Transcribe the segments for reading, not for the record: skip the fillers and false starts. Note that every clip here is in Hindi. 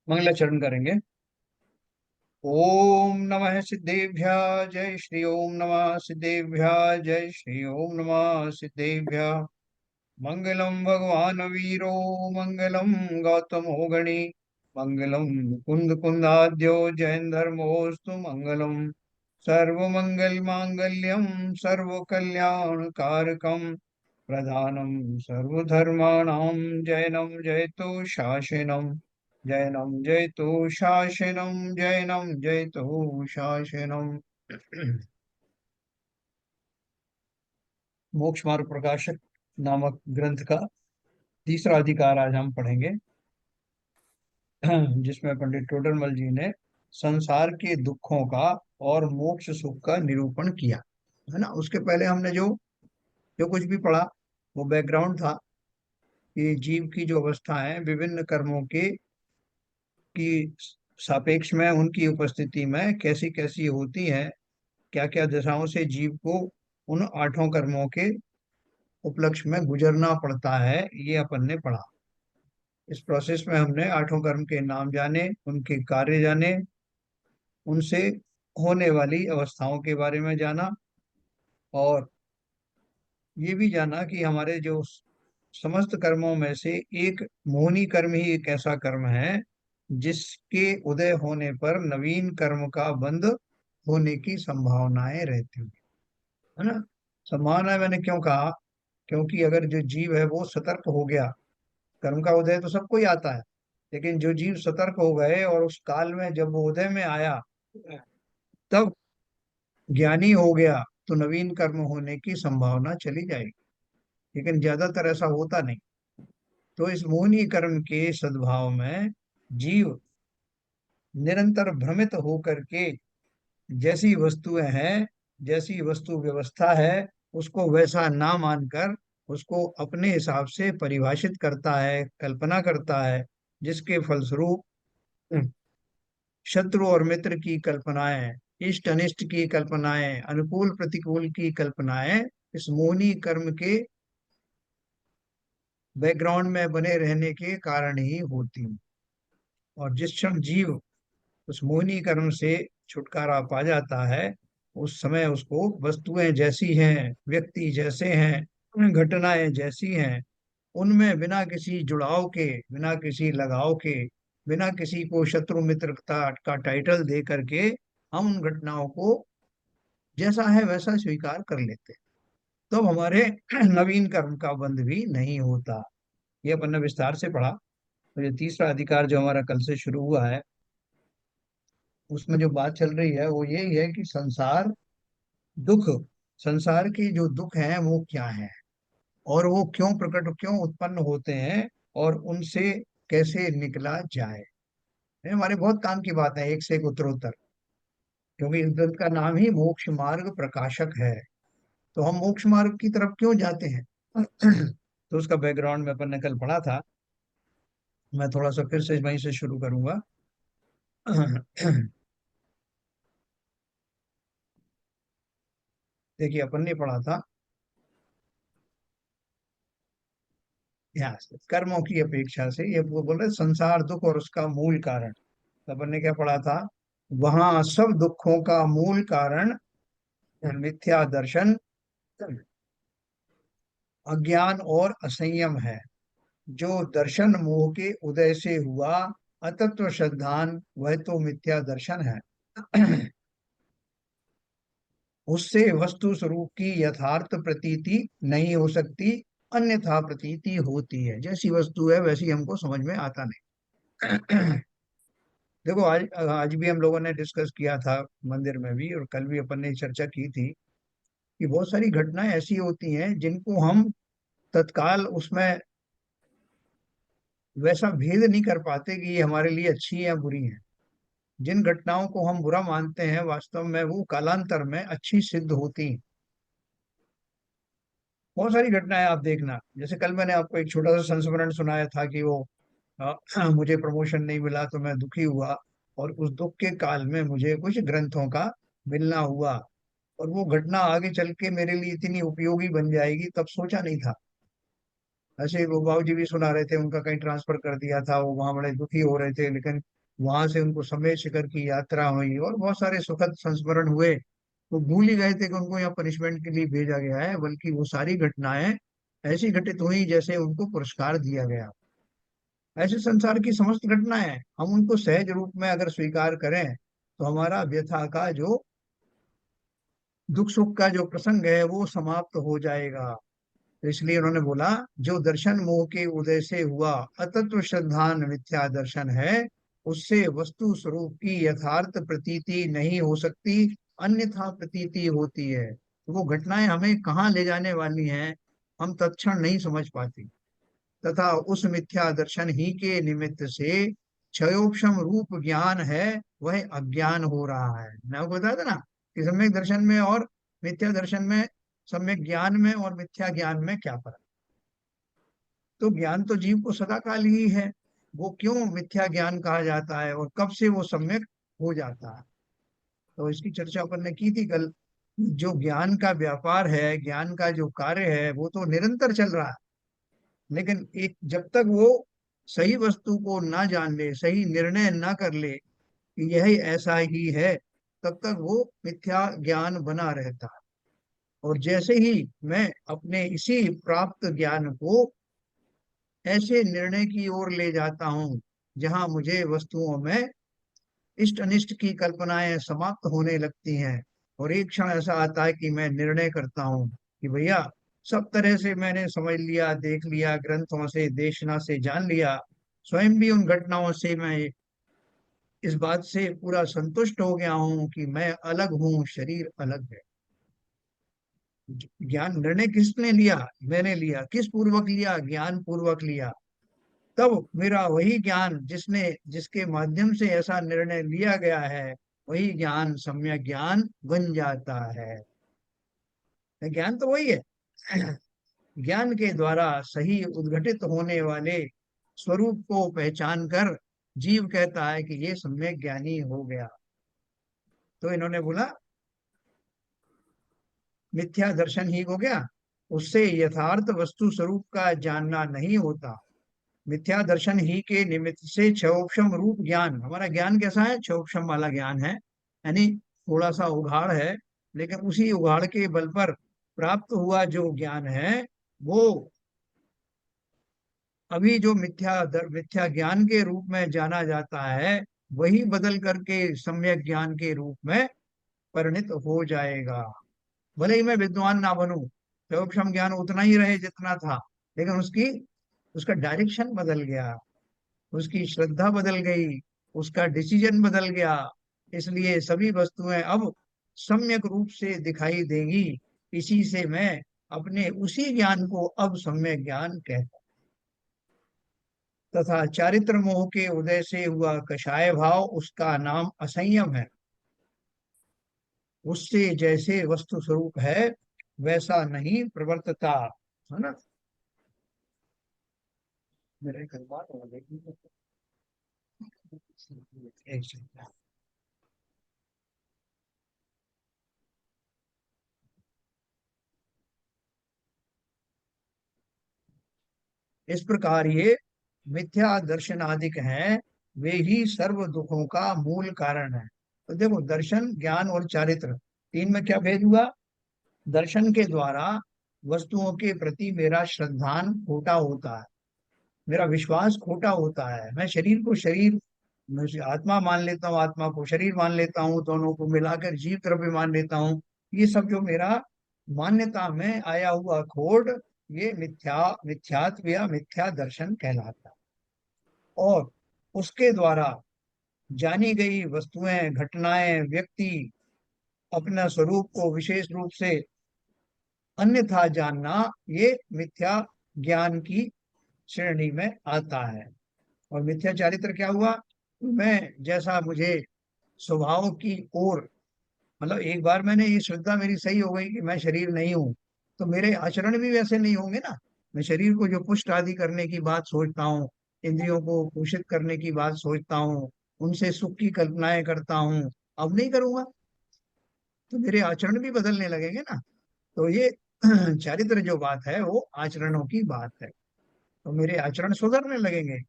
मंगलाचरण करेंगे। ओम नमः सिद्धेभ्य जय श्री ओम नमः सिद्धेभ्य जय श्री ओम नमः सिद्धेभ्य। मंगलम भगवान वीरो मंगलम गौतमो गणी मंगलम कुंद कुंदाद्यो जैन धर्मोस्तु मंगलम सर्वमंगल मांगल्यम सर्व कल्याण कारकम प्रधानम सर्वधर्माणां जैनम जयतु शासनम जैनम जयतु शासनम जैनम जयतु शासनम। मोक्ष मार्ग प्रकाशक नामक ग्रंथ का तीसरा अधिकार आज हम पढ़ेंगे, जिसमें पंडित टोडरमल जी ने संसार के दुखों का और मोक्ष सुख का निरूपण किया है ना। उसके पहले हमने जो जो कुछ भी पढ़ा वो बैकग्राउंड था कि जीव की जो अवस्था है विभिन्न कर्मों के की सापेक्ष में उनकी उपस्थिति में कैसी कैसी होती है, क्या क्या दशाओं से जीव को उन आठों कर्मों के उपलक्ष्य में गुजरना पड़ता है, ये अपन ने पढ़ा। इस प्रोसेस में हमने आठों कर्म के नाम जाने, उनके कार्य जाने, उनसे होने वाली अवस्थाओं के बारे में जाना, और ये भी जाना कि हमारे जो समस्त कर्मों में से एक मोहिनी कर्म ही एक ऐसा कर्म है जिसके उदय होने पर नवीन कर्म का बंध होने की संभावनाएं रहती हैं, है ना। संभावना मैंने क्यों कहा, क्योंकि अगर जो जीव है वो सतर्क हो गया, कर्म का उदय तो सबको ही आता है, लेकिन जो जीव सतर्क हो गए और उस काल में जब वो उदय में आया तब ज्ञानी हो गया, तो नवीन कर्म होने की संभावना चली जाएगी। लेकिन ज्यादातर ऐसा होता नहीं। तो इस मोहिनी कर्म के सद्भाव में जीव निरंतर भ्रमित होकर के जैसी वस्तुएं हैं, जैसी वस्तु व्यवस्था है, उसको वैसा ना मानकर उसको अपने हिसाब से परिभाषित करता है, कल्पना करता है, जिसके फलस्वरूप शत्रु और मित्र की कल्पनाएं, इष्ट अनिष्ट की कल्पनाएं, अनुकूल प्रतिकूल की कल्पनाएं इस मोहिनी कर्म के बैकग्राउंड में बने रहने के कारण ही होती हैं। और जिस क्षण जीव उस मोहिनी कर्म से छुटकारा पा जाता है, उस समय उसको वस्तुएं जैसी हैं, व्यक्ति जैसे हैं, घटनाएं जैसी हैं, उनमें बिना किसी जुड़ाव के, बिना किसी लगाव के, बिना किसी को शत्रु मित्रता का टाइटल दे करके हम उन घटनाओं को जैसा है वैसा स्वीकार कर लेते हैं। तो हमारे नवीन कर्म का बंध भी नहीं होता। ये अपन ने विस्तार से पढ़ा। तो ये तीसरा अधिकार जो हमारा कल से शुरू हुआ है, उसमें जो बात चल रही है वो यही है कि संसार दुख, संसार के जो दुख हैं वो क्या है, और वो क्यों प्रकट, क्यों उत्पन्न होते हैं, और उनसे कैसे निकला जाए। ये हमारे बहुत काम की बात है, एक से एक उत्तरोत्तर। क्योंकि इस ग्रंथ का नाम ही मोक्ष मार्ग प्रकाशक है, तो हम मोक्ष मार्ग की तरफ क्यों जाते हैं। तो उसका बैकग्राउंड में अपन ने कल पढ़ा था। मैं थोड़ा सा फिर से वहीं से शुरू करूंगा। देखिए, अपन ने पढ़ा था यहाँ से कर्मों की अपेक्षा से, ये वो बोल रहे संसार दुख और उसका मूल कारण। तो अपन ने क्या पढ़ा था, वहां सब दुखों का मूल कारण मिथ्या दर्शन, अज्ञान और असंयम है। जो दर्शन मोह के उदय से हुआ अतत्व श्रद्धान, वह तो मिथ्या दर्शन है। उससे वस्तु स्वरूप की यथार्थ प्रतीति नहीं हो सकती, अन्यथा प्रतीति होती है। जैसी वस्तु है वैसी हमको समझ में आता नहीं। देखो, आज आज भी हम लोगों ने डिस्कस किया था मंदिर में भी, और कल भी अपन ने चर्चा की थी कि बहुत सारी घटनाएं ऐसी होती हैं जिनको हम तत्काल उसमें वैसा भेद नहीं कर पाते कि ये हमारे लिए अच्छी है या बुरी है। जिन घटनाओं को हम बुरा मानते हैं वास्तव में वो कालांतर में अच्छी सिद्ध होती हैं। बहुत सारी घटनाएं आप देखना, जैसे कल मैंने आपको एक छोटा सा संस्मरण सुनाया था कि वो मुझे प्रमोशन नहीं मिला तो मैं दुखी हुआ, और उस दुख के काल में मुझे कुछ ग्रंथों का मिलना हुआ, और वो घटना आगे चल के मेरे लिए इतनी उपयोगी बन जाएगी तब सोचा नहीं था। ऐसे ही वो बाबू जी भी सुना रहे थे, उनका कहीं ट्रांसफर कर दिया था, वो वहां बड़े दुखी हो रहे थे, लेकिन वहां से उनको समय शिखर की यात्रा हुई और बहुत सारे सुखद संस्मरण हुए। वो भूल ही गए थे कि उनको यहाँ पनिशमेंट के लिए भेजा गया है, बल्कि वो सारी घटनाएं ऐसी घटित हुई जैसे उनको पुरस्कार दिया गया। ऐसे संसार की समस्त घटनाएं हम उनको सहज रूप में अगर स्वीकार करें तो हमारा व्यथा का जो दुख सुख का जो प्रसंग है वो समाप्त हो जाएगा। तो इसलिए उन्होंने बोला, जो दर्शन मोह के उदय से हुआ अतत्व श्रद्धान मिथ्या दर्शन है, उससे वस्तु स्वरूप की यथार्थ प्रतीति नहीं हो सकती, अन्यथा प्रतीति होती है। तो वो घटनाएं हमें कहाँ ले जाने वाली हैं हम तत्क्षण नहीं समझ पाते, तथा उस मिथ्या दर्शन ही के निमित्त से क्षयोक्षम रूप ज्ञान है वह अज्ञान हो रहा है। मैं आपको बताया था ना कि सम्यक दर्शन में और मिथ्या दर्शन में, सम्यक ज्ञान में और मिथ्या ज्ञान में क्या फर्क। तो ज्ञान तो जीव को सदा काल ही है, वो क्यों मिथ्या ज्ञान कहा जाता है और कब से वो सम्यक हो जाता है। तो इसकी चर्चा अपन ने की थी कल। जो ज्ञान का व्यापार है, ज्ञान का जो कार्य है वो तो निरंतर चल रहा है, लेकिन एक जब तक वो सही वस्तु को ना जान ले, सही निर्णय ना कर ले कि यही ऐसा ही है, तब तक वो मिथ्या ज्ञान बना रहता है। और जैसे ही मैं अपने इसी प्राप्त ज्ञान को ऐसे निर्णय की ओर ले जाता हूँ जहां मुझे वस्तुओं में इष्ट अनिष्ट की कल्पनाएं समाप्त होने लगती हैं, और एक क्षण ऐसा आता है कि मैं निर्णय करता हूँ कि भैया सब तरह से मैंने समझ लिया, देख लिया, ग्रंथों से देशना से जान लिया, स्वयं भी उन घटनाओं से मैं इस बात से पूरा संतुष्ट हो गया हूँ कि मैं अलग हूँ, शरीर अलग है। ज्ञान निर्णय किसने लिया? मैंने लिया। किस पूर्वक लिया? ज्ञान पूर्वक लिया। तब मेरा वही ज्ञान जिसने जिसके माध्यम से ऐसा निर्णय लिया गया है, वही ज्ञान सम्यक ज्ञान बन जाता है। ज्ञान तो वही है। ज्ञान के द्वारा सही उद्घटित होने वाले स्वरूप को पहचान कर जीव कहता है कि ये सम्यक ज्ञानी हो गया। तो इन्होंने बोला मिथ्या दर्शन ही हो गया, उससे यथार्थ वस्तु स्वरूप का जानना नहीं होता। मिथ्या दर्शन ही के निमित्त से क्षोभम रूप ज्ञान, हमारा ज्ञान कैसा है? क्षोभम वाला ज्ञान है, यानी थोड़ा सा उघाड़ है, लेकिन उसी उघाड़ के बल पर प्राप्त हुआ जो ज्ञान है वो अभी जो मिथ्या ज्ञान के रूप में जाना जाता है, वही बदल करके सम्यक ज्ञान के रूप में परिणित हो जाएगा। भले ही मैं विद्वान ना बनूं, क्षोभम ज्ञान उतना ही रहे जितना था, लेकिन उसकी उसका डायरेक्शन बदल गया, उसकी श्रद्धा बदल गई, उसका डिसीजन बदल गया। इसलिए सभी वस्तुएं अब सम्यक रूप से दिखाई देंगी। इसी से मैं अपने उसी ज्ञान को अब सम्यक ज्ञान कहता हूं। तथा चारित्र मोह के उदय से हुआ कषाय भाव, उसका नाम असंयम है। उससे जैसे वस्तु स्वरूप है वैसा नहीं प्रवर्तता, है ना। मेरे घर बात हो गई। एक सेकंड। इस प्रकार ये मिथ्या दर्शन आदिक हैं, वे ही सर्व दुखों का मूल कारण है। तो देखो, दर्शन ज्ञान और चारित्र, तीन में क्या भेद हुआ? दर्शन के द्वारा वस्तुओं के प्रति मेरा श्रद्धान खोटा होता है, मेरा विश्वास खोटा होता है। मैं शरीर को शरीर, मैं आत्मा मान लेता हूँ, आत्मा को शरीर मान लेता हूँ, दोनों को मिलाकर जीव द्रव्य मान लेता हूँ। ये सब जो मेरा मान्यता में आया हुआ खोट, ये मिथ्यात्व या मिथ्या दर्शन कहलाता है। और उसके द्वारा जानी गई वस्तुएं, घटनाएं, व्यक्ति अपना स्वरूप को विशेष रूप से अन्यथा जानना, ये मिथ्या ज्ञान की श्रेणी में आता है। और मिथ्या चारित्र क्या हुआ? मैं जैसा मुझे स्वभाव की ओर, मतलब एक बार मैंने ये श्रद्धा मेरी सही हो गई कि मैं शरीर नहीं हूं, तो मेरे आचरण भी वैसे नहीं होंगे ना। मैं शरीर को जो पुष्ट आदि करने की बात सोचता हूँ, इंद्रियों को पोषित करने की बात सोचता हूँ, उनसे सुख की कल्पनाएं करता हूँ, अब नहीं करूंगा, तो मेरे आचरण भी बदलने लगेंगे ना। तो ये चारित्र जो बात है वो आचरणों की बात है, तो मेरे आचरण सुधरने लगेंगे।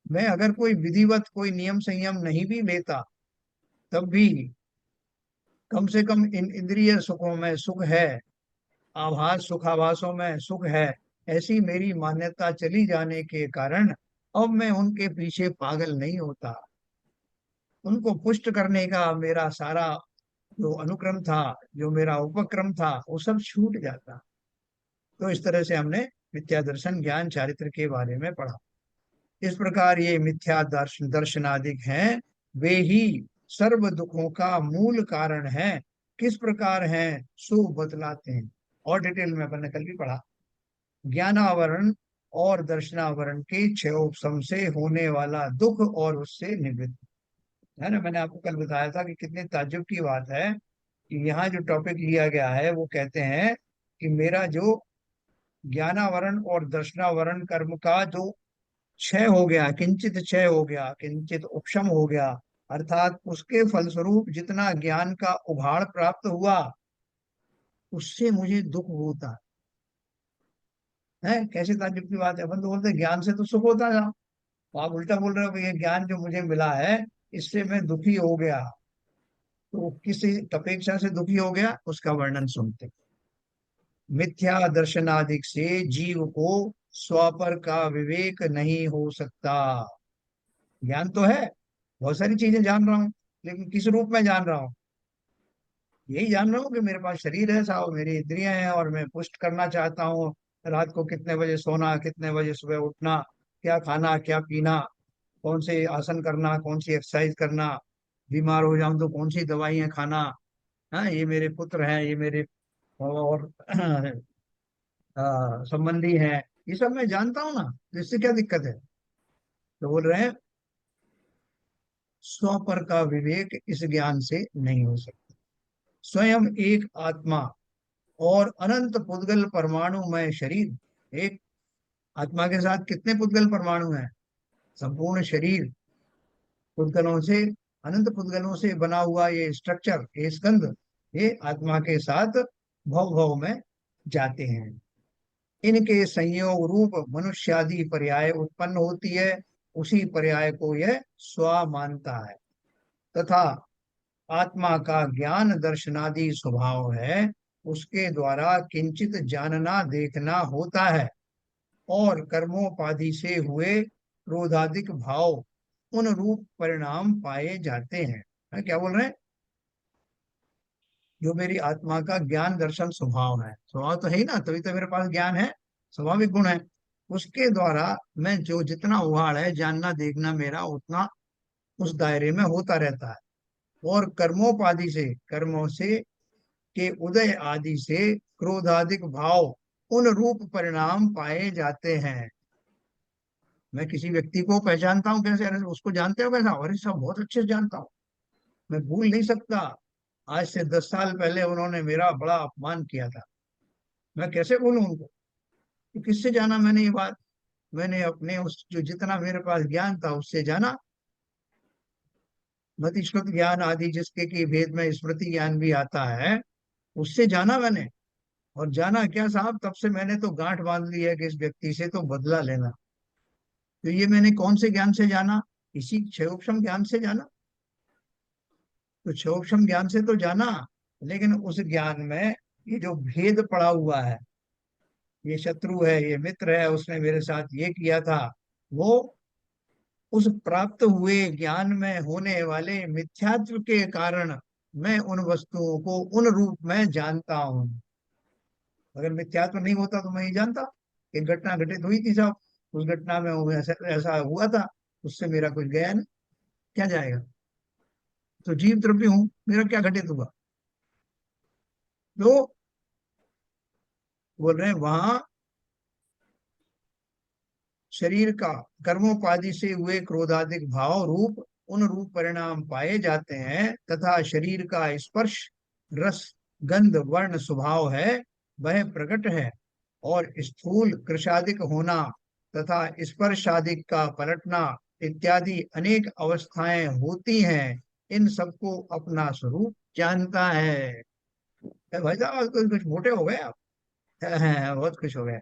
मैं अगर कोई विधिवत कोई नियम संयम नहीं भी लेता, तब भी कम से कम इन इंद्रिय सुखों में सुख है, आभास सुखाभासों में सुख है, ऐसी मेरी मान्यता चली जाने के कारण अब मैं उनके पीछे पागल नहीं होता। उनको पुष्ट करने का मेरा सारा जो अनुक्रम था, जो मेरा उपक्रम था, वो सब छूट जाता। तो इस तरह से हमने मिथ्या दर्शन ज्ञान चारित्र के बारे में पढ़ा। इस प्रकार ये मिथ्या दर्शनादिक हैं, वे ही सर्व दुखों का मूल कारण है। किस प्रकार हैं सो बतलाते हैं। और डिटेल में अपन ने कल भी पढ़ा। ज्ञानावरण और दर्शनावरण के क्षय उपशम से होने वाला दुख और उससे निवृत्त, है ना। मैंने आपको कल बताया था कि कितने ताज्जुब की बात है कि यहाँ जो टॉपिक लिया गया है वो कहते हैं कि मेरा जो ज्ञानावरण और दर्शनावरण कर्म का जो क्षय हो गया, किंचित क्षय हो गया, किंचित उपशम हो गया, अर्थात उसके फलस्वरूप जितना ज्ञान का उभाड़ प्राप्त हुआ, उससे मुझे दुख होता है। कैसे ताज्जुब की बात है। अपन तो बोलते हैं ज्ञान से तो सुख होता था, तो आप उल्टा बोल रहे हो कि ये ज्ञान जो मुझे मिला है इससे मैं दुखी हो गया। तो किस अपेक्षा से दुखी हो गया उसका वर्णन सुनते हैं। मिथ्या दर्शनादिक से जीव को स्वपर का विवेक नहीं हो सकता। ज्ञान तो है, बहुत सारी चीजें जान रहा हूँ, लेकिन किस रूप में जान रहा हूँ। यही जान रहा हूँ कि मेरे पास शरीर है साहब, मेरी इंद्रियां हैं और मैं पुष्ट करना चाहता हूँ। रात को कितने बजे सोना, कितने बजे सुबह उठना, क्या खाना क्या पीना, कौन से आसन करना, कौन सी एक्सरसाइज करना, बीमार हो जाऊं तो कौन सी दवाइयाँ खाना। हाँ, ये मेरे पुत्र हैं, ये मेरे और संबंधी हैं, ये सब मैं जानता हूँ ना, तो इससे क्या दिक्कत है। तो बोल रहे हैं स्व पर का विवेक इस ज्ञान से नहीं हो सकता। स्वयं एक आत्मा और अनंत पुद्गल परमाणुमय शरीर, एक आत्मा के साथ कितने पुद्गल परमाणु हैं, संपूर्ण शरीर पुद्गलों से, अनंत पुद्गलों से बना हुआ ये स्ट्रक्चर, ये स्कंध, ये आत्मा के साथ भव भव में जाते हैं। इनके संयोग रूप मनुष्यादि पर्याय उत्पन्न होती है, उसी पर्याय को यह स्व मानता है। तथा आत्मा का ज्ञान दर्शनादि स्वभाव है, उसके द्वारा किंचित जानना देखना होता है, और कर्मोपाधि से हुए क्रोधादिक भाव उन रूप परिणाम पाए जाते हैं। क्या बोल रहे हैं। जो मेरी आत्मा का ज्ञान दर्शन स्वभाव है, स्वभाव तो है ही ना, तभी तो मेरे पास ज्ञान है, स्वाभाविक गुण है। उसके द्वारा मैं जो जितना उहाड़ है जानना देखना मेरा उतना उस दायरे में होता रहता है। और कर्मोपाधि से, कर्मों से के उदय आदि से क्रोधादिक भाव उन रूप परिणाम पाए जाते हैं। मैं किसी व्यक्ति को पहचानता हूँ कैसे, अरे उसको जानते हो कैसा, अरे सब बहुत अच्छे से जानता हूँ, मैं भूल नहीं सकता। आज से 10 साल पहले उन्होंने मेरा बड़ा अपमान किया था, मैं कैसे भूलूं उनको। तो किससे जाना मैंने ये बात, मैंने अपने उस जो जितना मेरे पास ज्ञान था उससे जाना। मतिश्रुत ज्ञान आदि जिसके की भेद में स्मृति ज्ञान भी आता है, उससे जाना मैंने। और जाना क्या साहब, तब से मैंने तो गांठ बांध ली है कि इस व्यक्ति से तो बदला लेना। तो ये मैंने कौन से ज्ञान से जाना, इसी क्षयोक्षम ज्ञान से जाना। तो क्षयोक्षम ज्ञान से तो जाना, लेकिन उस ज्ञान में ये जो भेद पड़ा हुआ है, ये शत्रु है, ये मित्र है, उसने मेरे साथ ये किया था, वो उस प्राप्त हुए ज्ञान में होने वाले मिथ्यात्व के कारण मैं उन वस्तुओं को उन रूप में जानता हूँ। अगर मिथ्यात्व नहीं होता तो मैं ही जानता। एक घटना घटित हुई थी साहब, उस घटना में ऐसा ऐसा हुआ था, उससे मेरा कुछ गया नहीं, क्या जाएगा। तो जीव द्रव्य हूँ, मेरा क्या घटित हुआ। तो बोल रहे हैं वहां शरीर का कर्मोपाधि से हुए क्रोधादिक भाव रूप उन रूप परिणाम पाए जाते हैं, तथा शरीर का स्पर्श रस गंध वर्ण स्वभाव है, वह प्रकट है। और स्थूल कृशादिक होना तथा स्पर्शादिक का पलटना इत्यादि अनेक अवस्थाएं होती हैं, इन सबको अपना स्वरूप जानता है। भाई साहब कुछ मोटे हो गए आप। बहुत खुश हो गए,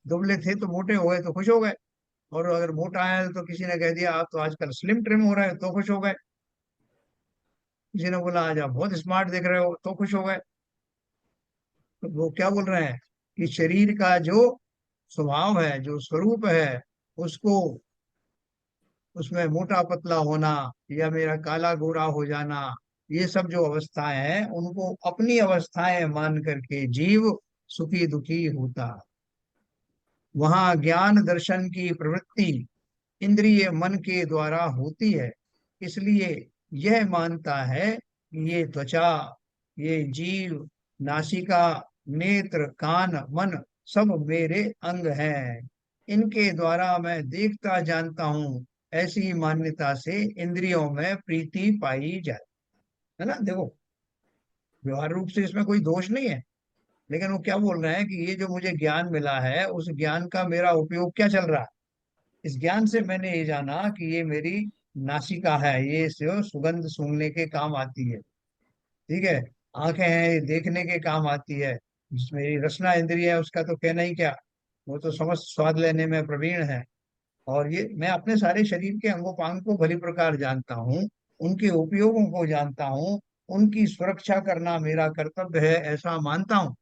दुबले थे तो मोटे हो गए तो खुश हो गए। और अगर मोटा है तो किसी ने कह दिया आप तो आजकल स्लिम ट्रिम हो रहे हो तो खुश हो गए। किसी ने बोला आज आप बहुत स्मार्ट दिख रहे हो तो खुश हो गए। तो वो क्या बोल रहे हैं कि शरीर का जो स्वभाव है, जो स्वरूप है, उसको, उसमें मोटा पतला होना या मेरा काला गोरा हो जाना, ये सब जो अवस्थाएं हैं उनको अपनी अवस्थाएं मान करके जीव सुखी दुखी होता। वहां ज्ञान दर्शन की प्रवृत्ति इंद्रिय मन के द्वारा होती है। इसलिए यह मानता है कि ये त्वचा, ये जीव, नासिका, नेत्र, कान, मन सब मेरे अंग हैं, इनके द्वारा मैं देखता जानता हूँ। ऐसी मान्यता से इंद्रियों में प्रीति पाई जाए। है ना, देखो, व्यवहार रूप से इसमें कोई दोष नहीं है, लेकिन वो क्या बोल रहे हैं कि ये जो मुझे ज्ञान मिला है उस ज्ञान का मेरा उपयोग क्या चल रहा है। इस ज्ञान से मैंने ये जाना कि ये मेरी नासिका है, ये से सुगंध सूंघने के काम आती है। ठीक है। आंखें हैं, ये देखने के काम आती है। मेरी रसना इंद्रिय है, उसका तो कहना ही क्या, वो तो समस्त स्वाद लेने में प्रवीण है। और ये मैं अपने सारे शरीर के अंगोपांग को भली प्रकार जानता हूँ, उनके उपयोगों को जानता हूँ, उनकी सुरक्षा करना मेरा कर्तव्य है ऐसा मानता हूँ,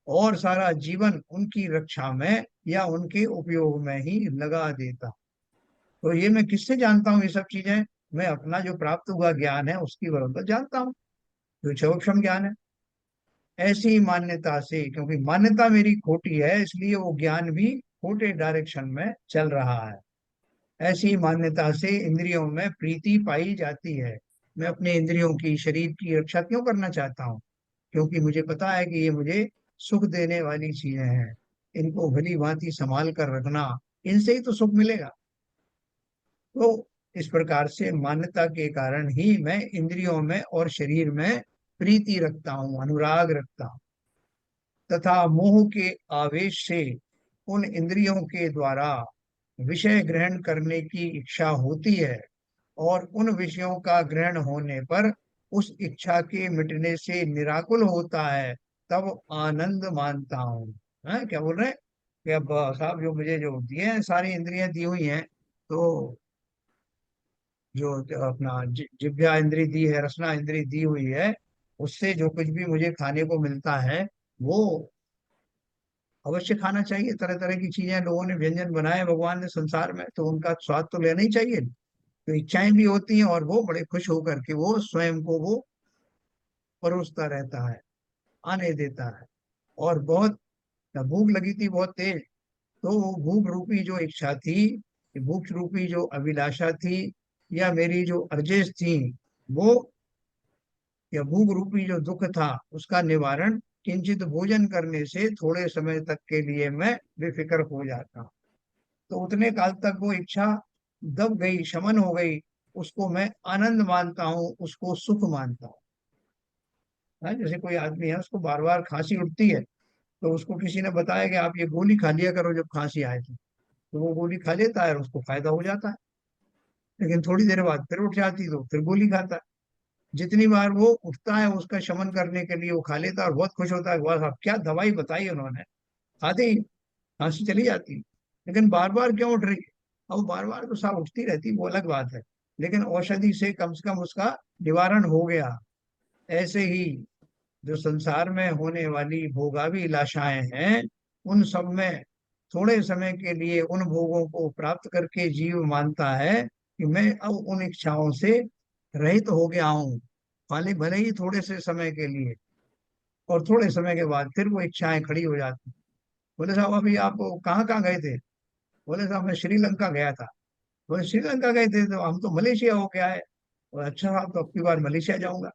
और सारा जीवन उनकी रक्षा में या उनके उपयोग में ही लगा देता। तो ये मैं किससे जानता हूँ ये सब चीजें? मैं अपना जो प्राप्त हुआ ज्ञान है उसकी बराबर जानता हूँ, जो क्षम ज्ञान है। ऐसी मान्यता से, क्योंकि मान्यता मेरी खोटी है इसलिए वो ज्ञान भी खोटे डायरेक्शन में चल रहा है। ऐसी मान्यता से इंद्रियों में प्रीति पाई जाती है। मैं अपने इंद्रियों की, शरीर की रक्षा क्यों करना चाहता हूँ? क्योंकि मुझे पता है कि ये मुझे सुख देने वाली चीजें हैं। इनको भली भांति संभाल कर रखना, इनसे ही तो सुख मिलेगा। तो इस प्रकार से मान्यता के कारण ही मैं इंद्रियों में और शरीर में प्रीति रखता हूँ, अनुराग रखता हूँ। तथा मोह के आवेश से उन इंद्रियों के द्वारा विषय ग्रहण करने की इच्छा होती है, और उन विषयों का ग्रहण होने पर उस इच्छा के मिटने से निराकुल होता है, तब आनंद मानता हूँ। है क्या बोल रहे हैं कि अब साहब जो मुझे जो दिए हैं, सारी इंद्रियां दी हुई हैं, तो जो अपना जिह्वा इंद्री दी है, रसना इंद्री दी हुई है, उससे जो कुछ भी मुझे खाने को मिलता है वो अवश्य खाना चाहिए। तरह तरह की चीजें लोगों ने, व्यंजन बनाए भगवान ने संसार में, तो उनका स्वाद तो लेना ही चाहिए। तो इच्छाएं भी होती हैं और वो बड़े खुश होकर के वो स्वयं को वो परोसता रहता है, आने देता है। और बहुत भूख लगी थी बहुत तेज, तो वो भूख रूपी जो इच्छा थी, भूख रूपी जो अभिलाषा थी, या मेरी जो अर्जेस थी, वो, या भूख रूपी जो दुख था, उसका निवारण किंचित भोजन करने से थोड़े समय तक के लिए मैं बेफिक्र हो जाता। तो उतने काल तक वो इच्छा दब गई, शमन हो गई, उसको मैं आनंद मानता हूँ, उसको सुख मानता हूँ। हाँ, जैसे कोई आदमी है उसको बार बार खांसी उठती है, तो उसको किसी ने बताया कि आप ये गोली खा लिया करो जब खांसी आए तो वो गोली खा लेता है और उसको फायदा हो जाता है। लेकिन थोड़ी देर बाद फिर उठ जाती तो फिर गोली खाता है। जितनी बार वो उठता है उसका शमन करने के लिए वो खा लेता है और बहुत खुश होता है, वाह साहब क्या दवाई बताई उन्होंने, खाते ही खांसी चली जाती है। लेकिन बार बार क्यों उठ रही है? अब बार बार तो साहब उठती रहती, वो अलग बात है, लेकिन औषधि से कम से कम उसका निवारण हो गया। ऐसे ही जो संसार में होने वाली भोगावी लाशाएं हैं, उन सब में थोड़े समय के लिए उन भोगों को प्राप्त करके जीव मानता है कि मैं अब उन इच्छाओं से रहित हो गया हूँ, भले भले ही थोड़े से समय के लिए। और थोड़े समय के बाद फिर वो इच्छाएं खड़ी हो जाती। बोले साहब अभी आप कहाँ कहाँ गए थे? बोले साहब मैं श्रीलंका गया था। बोले श्रीलंका गए थे, तो हम तो मलेशिया हो के आए। बोले अच्छा साहब, तो अब की बार मलेशिया जाऊंगा।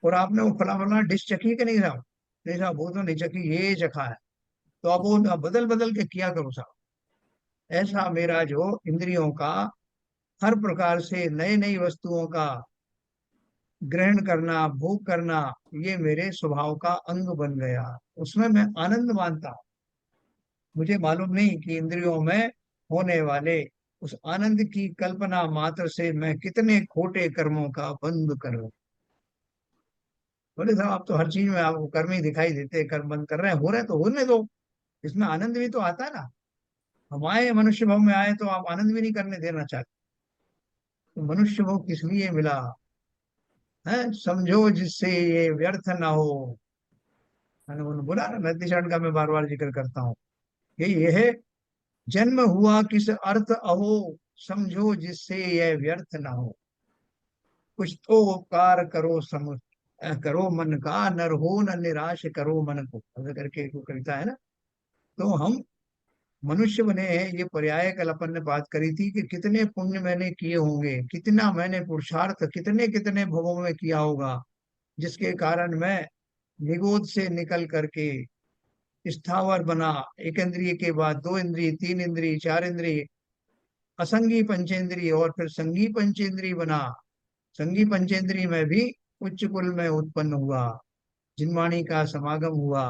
और आपने वो फला फला डिश चखी कि नहीं साहब? नहीं साहब वो तो नहीं चखी, ये चखा है। तो अब वो बदल बदल के किया करो साहब। ऐसा मेरा जो इंद्रियों का हर प्रकार से नई नई वस्तुओं का ग्रहण करना, भोग करना, ये मेरे स्वभाव का अंग बन गया। उसमें मैं आनंद मानता हूँ। मुझे मालूम नहीं कि इंद्रियों में होने वाले उस आनंद की कल्पना मात्र से मैं कितने खोटे कर्मों का बंद करूं। बोले साहब आप तो हर चीज में आपको कर्म ही दिखाई देते हैं, कर्म बंद कर रहे हैं, हो रहे हैं तो होने दो, इसमें आनंद भी तो आता है ना। हम आए मनुष्य भाव में आए तो आप आनंद भी नहीं करने देना चाहते। तो मनुष्य भाव किस लिए मिला है, समझो जिससे ये व्यर्थ ना हो। मैंने उन्होंने बोला ना, नतीशरण का मैं बार बार जिक्र करता हूँ, ये है, जन्म हुआ किस अर्थ अहो, समझो जिससे यह व्यर्थ ना हो। कुछ तो उपकार करो करो मन का, नर हो न निराश करो मन को, ऐसा करके एक कविता है ना। तो हम मनुष्य बने हैं, ये पर्याय कल अपन ने बात करी थी कि कितने पुण्य मैंने किए होंगे, कितना मैंने पुरुषार्थ कितने कितने भवों में किया होगा, जिसके कारण मैं निगोद से निकल करके स्थावर बना। एक इंद्रिय के बाद दो इंद्रिय, तीन इंद्रिय, चार इंद्रिय, असंगी पंचेंद्रिय, और फिर संगी पंचेंद्रिय बना। संगी पंचेंद्रिय में भी उच्च कुल में उत्पन्न हुआ, जिनवाणी का समागम हुआ,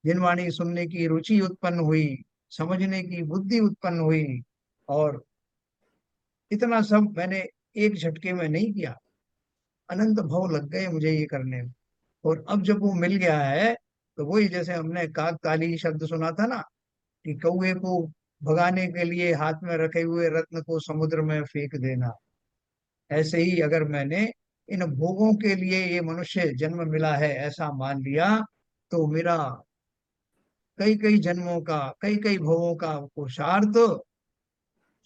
जिनवाणी सुनने की रुचि उत्पन्न हुई, समझने की बुद्धि उत्पन्न हुई। और इतना सब मैंने एक झटके में नहीं किया, अनंत भव लग गए मुझे ये करने में। और अब जब वो मिल गया है, तो वही जैसे हमने काक ताली शब्द सुना था ना, कि कौए को भगाने के लिए हाथ में रखे हुए रत्न को समुद्र में फेंक देना, ऐसे ही अगर मैंने इन भोगों के लिए ये मनुष्य जन्म मिला है ऐसा मान लिया, तो मेरा कई कई जन्मों का, कई कई भवों का पुरुषार्थ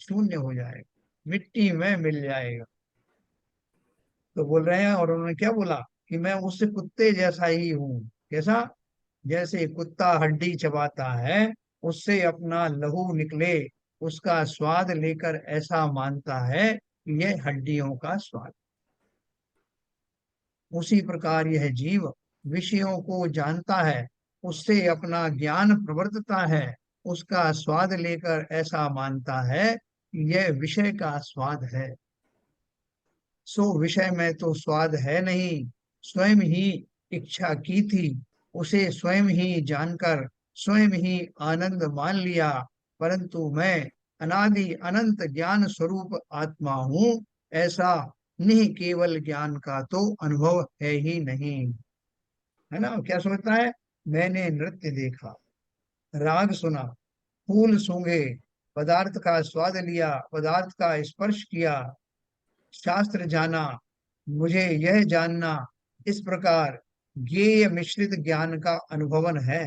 शून्य हो जाएगा, मिट्टी में मिल जाएगा। तो बोल रहे हैं, और उन्होंने क्या बोला कि मैं उस कुत्ते जैसा ही हूँ। कैसा? जैसे कुत्ता हड्डी चबाता है, उससे अपना लहू निकले, उसका स्वाद लेकर ऐसा मानता है कि यह हड्डियों का स्वाद। उसी प्रकार यह जीव विषयों को जानता है, उससे अपना ज्ञान प्रवर्तता है, उसका स्वाद लेकर ऐसा मानता है कि यह विषय का स्वाद है। सो विषय में तो स्वाद है नहीं, स्वयं ही इच्छा की थी, उसे स्वयं ही जानकर स्वयं ही आनंद मान लिया। परंतु मैं अनादि अनंत ज्ञान स्वरूप आत्मा हूँ, ऐसा नहीं केवल ज्ञान का तो अनुभव है ही नहीं। है ना? क्या सोचता है? मैंने नृत्य देखा, राग सुना, फूल सूंघे, पदार्थ का स्वाद लिया, पदार्थ का स्पर्श किया, शास्त्र जाना, मुझे यह जानना, इस प्रकार ज्ञेय मिश्रित ज्ञान का अनुभवन है,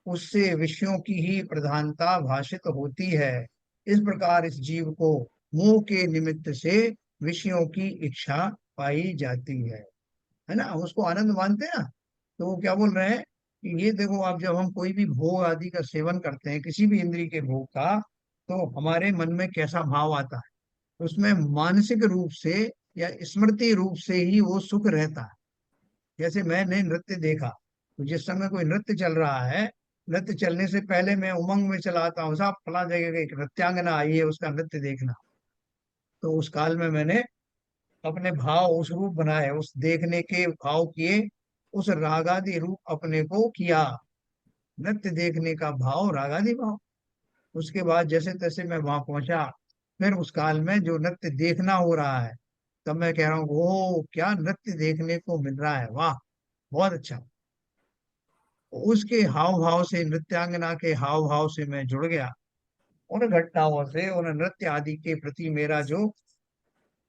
उससे विषयों की ही प्रधानता भाषित होती है। इस प्रकार इस जीव को मुंह के निमित्त से विषयों की इच्छा पाई जाती है ना? उसको आनंद मानते हैं ना। तो वो क्या बोल रहे हैं कि ये देखो, आप जब हम कोई भी भोग आदि का सेवन करते हैं, किसी भी इंद्रिय के भोग का, तो हमारे मन में कैसा भाव आता है? उसमें मानसिक रूप से या स्मृति रूप से ही वो सुख रहता है। जैसे मैंने नृत्य देखा, तो जिस समय कोई नृत्य चल रहा है, नृत्य चलने से पहले मैं उमंग में चला आता हूँ, साहब फला जगह एक नृत्यांगना आई है, उसका नृत्य देखना। तो उस काल में मैंने अपने भाव उस रूप बनाए, उस देखने के भाव किए, उस रागादि रूप अपने को किया, नृत्य देखने का भाव, रागादि भाव। उसके बाद जैसे तैसे मैं वहां पहुंचा, फिर उस काल में जो नृत्य देखना हो रहा है, तब मैं कह रहा हूँ ओ क्या नृत्य देखने को मिल रहा है, वाह, बहुत अच्छा। उसके हाव भाव से, नृत्यांगना के हाव भाव से मैं जुड़ गया। उन घटनाओं से, उन नृत्य आदि के प्रति मेरा जो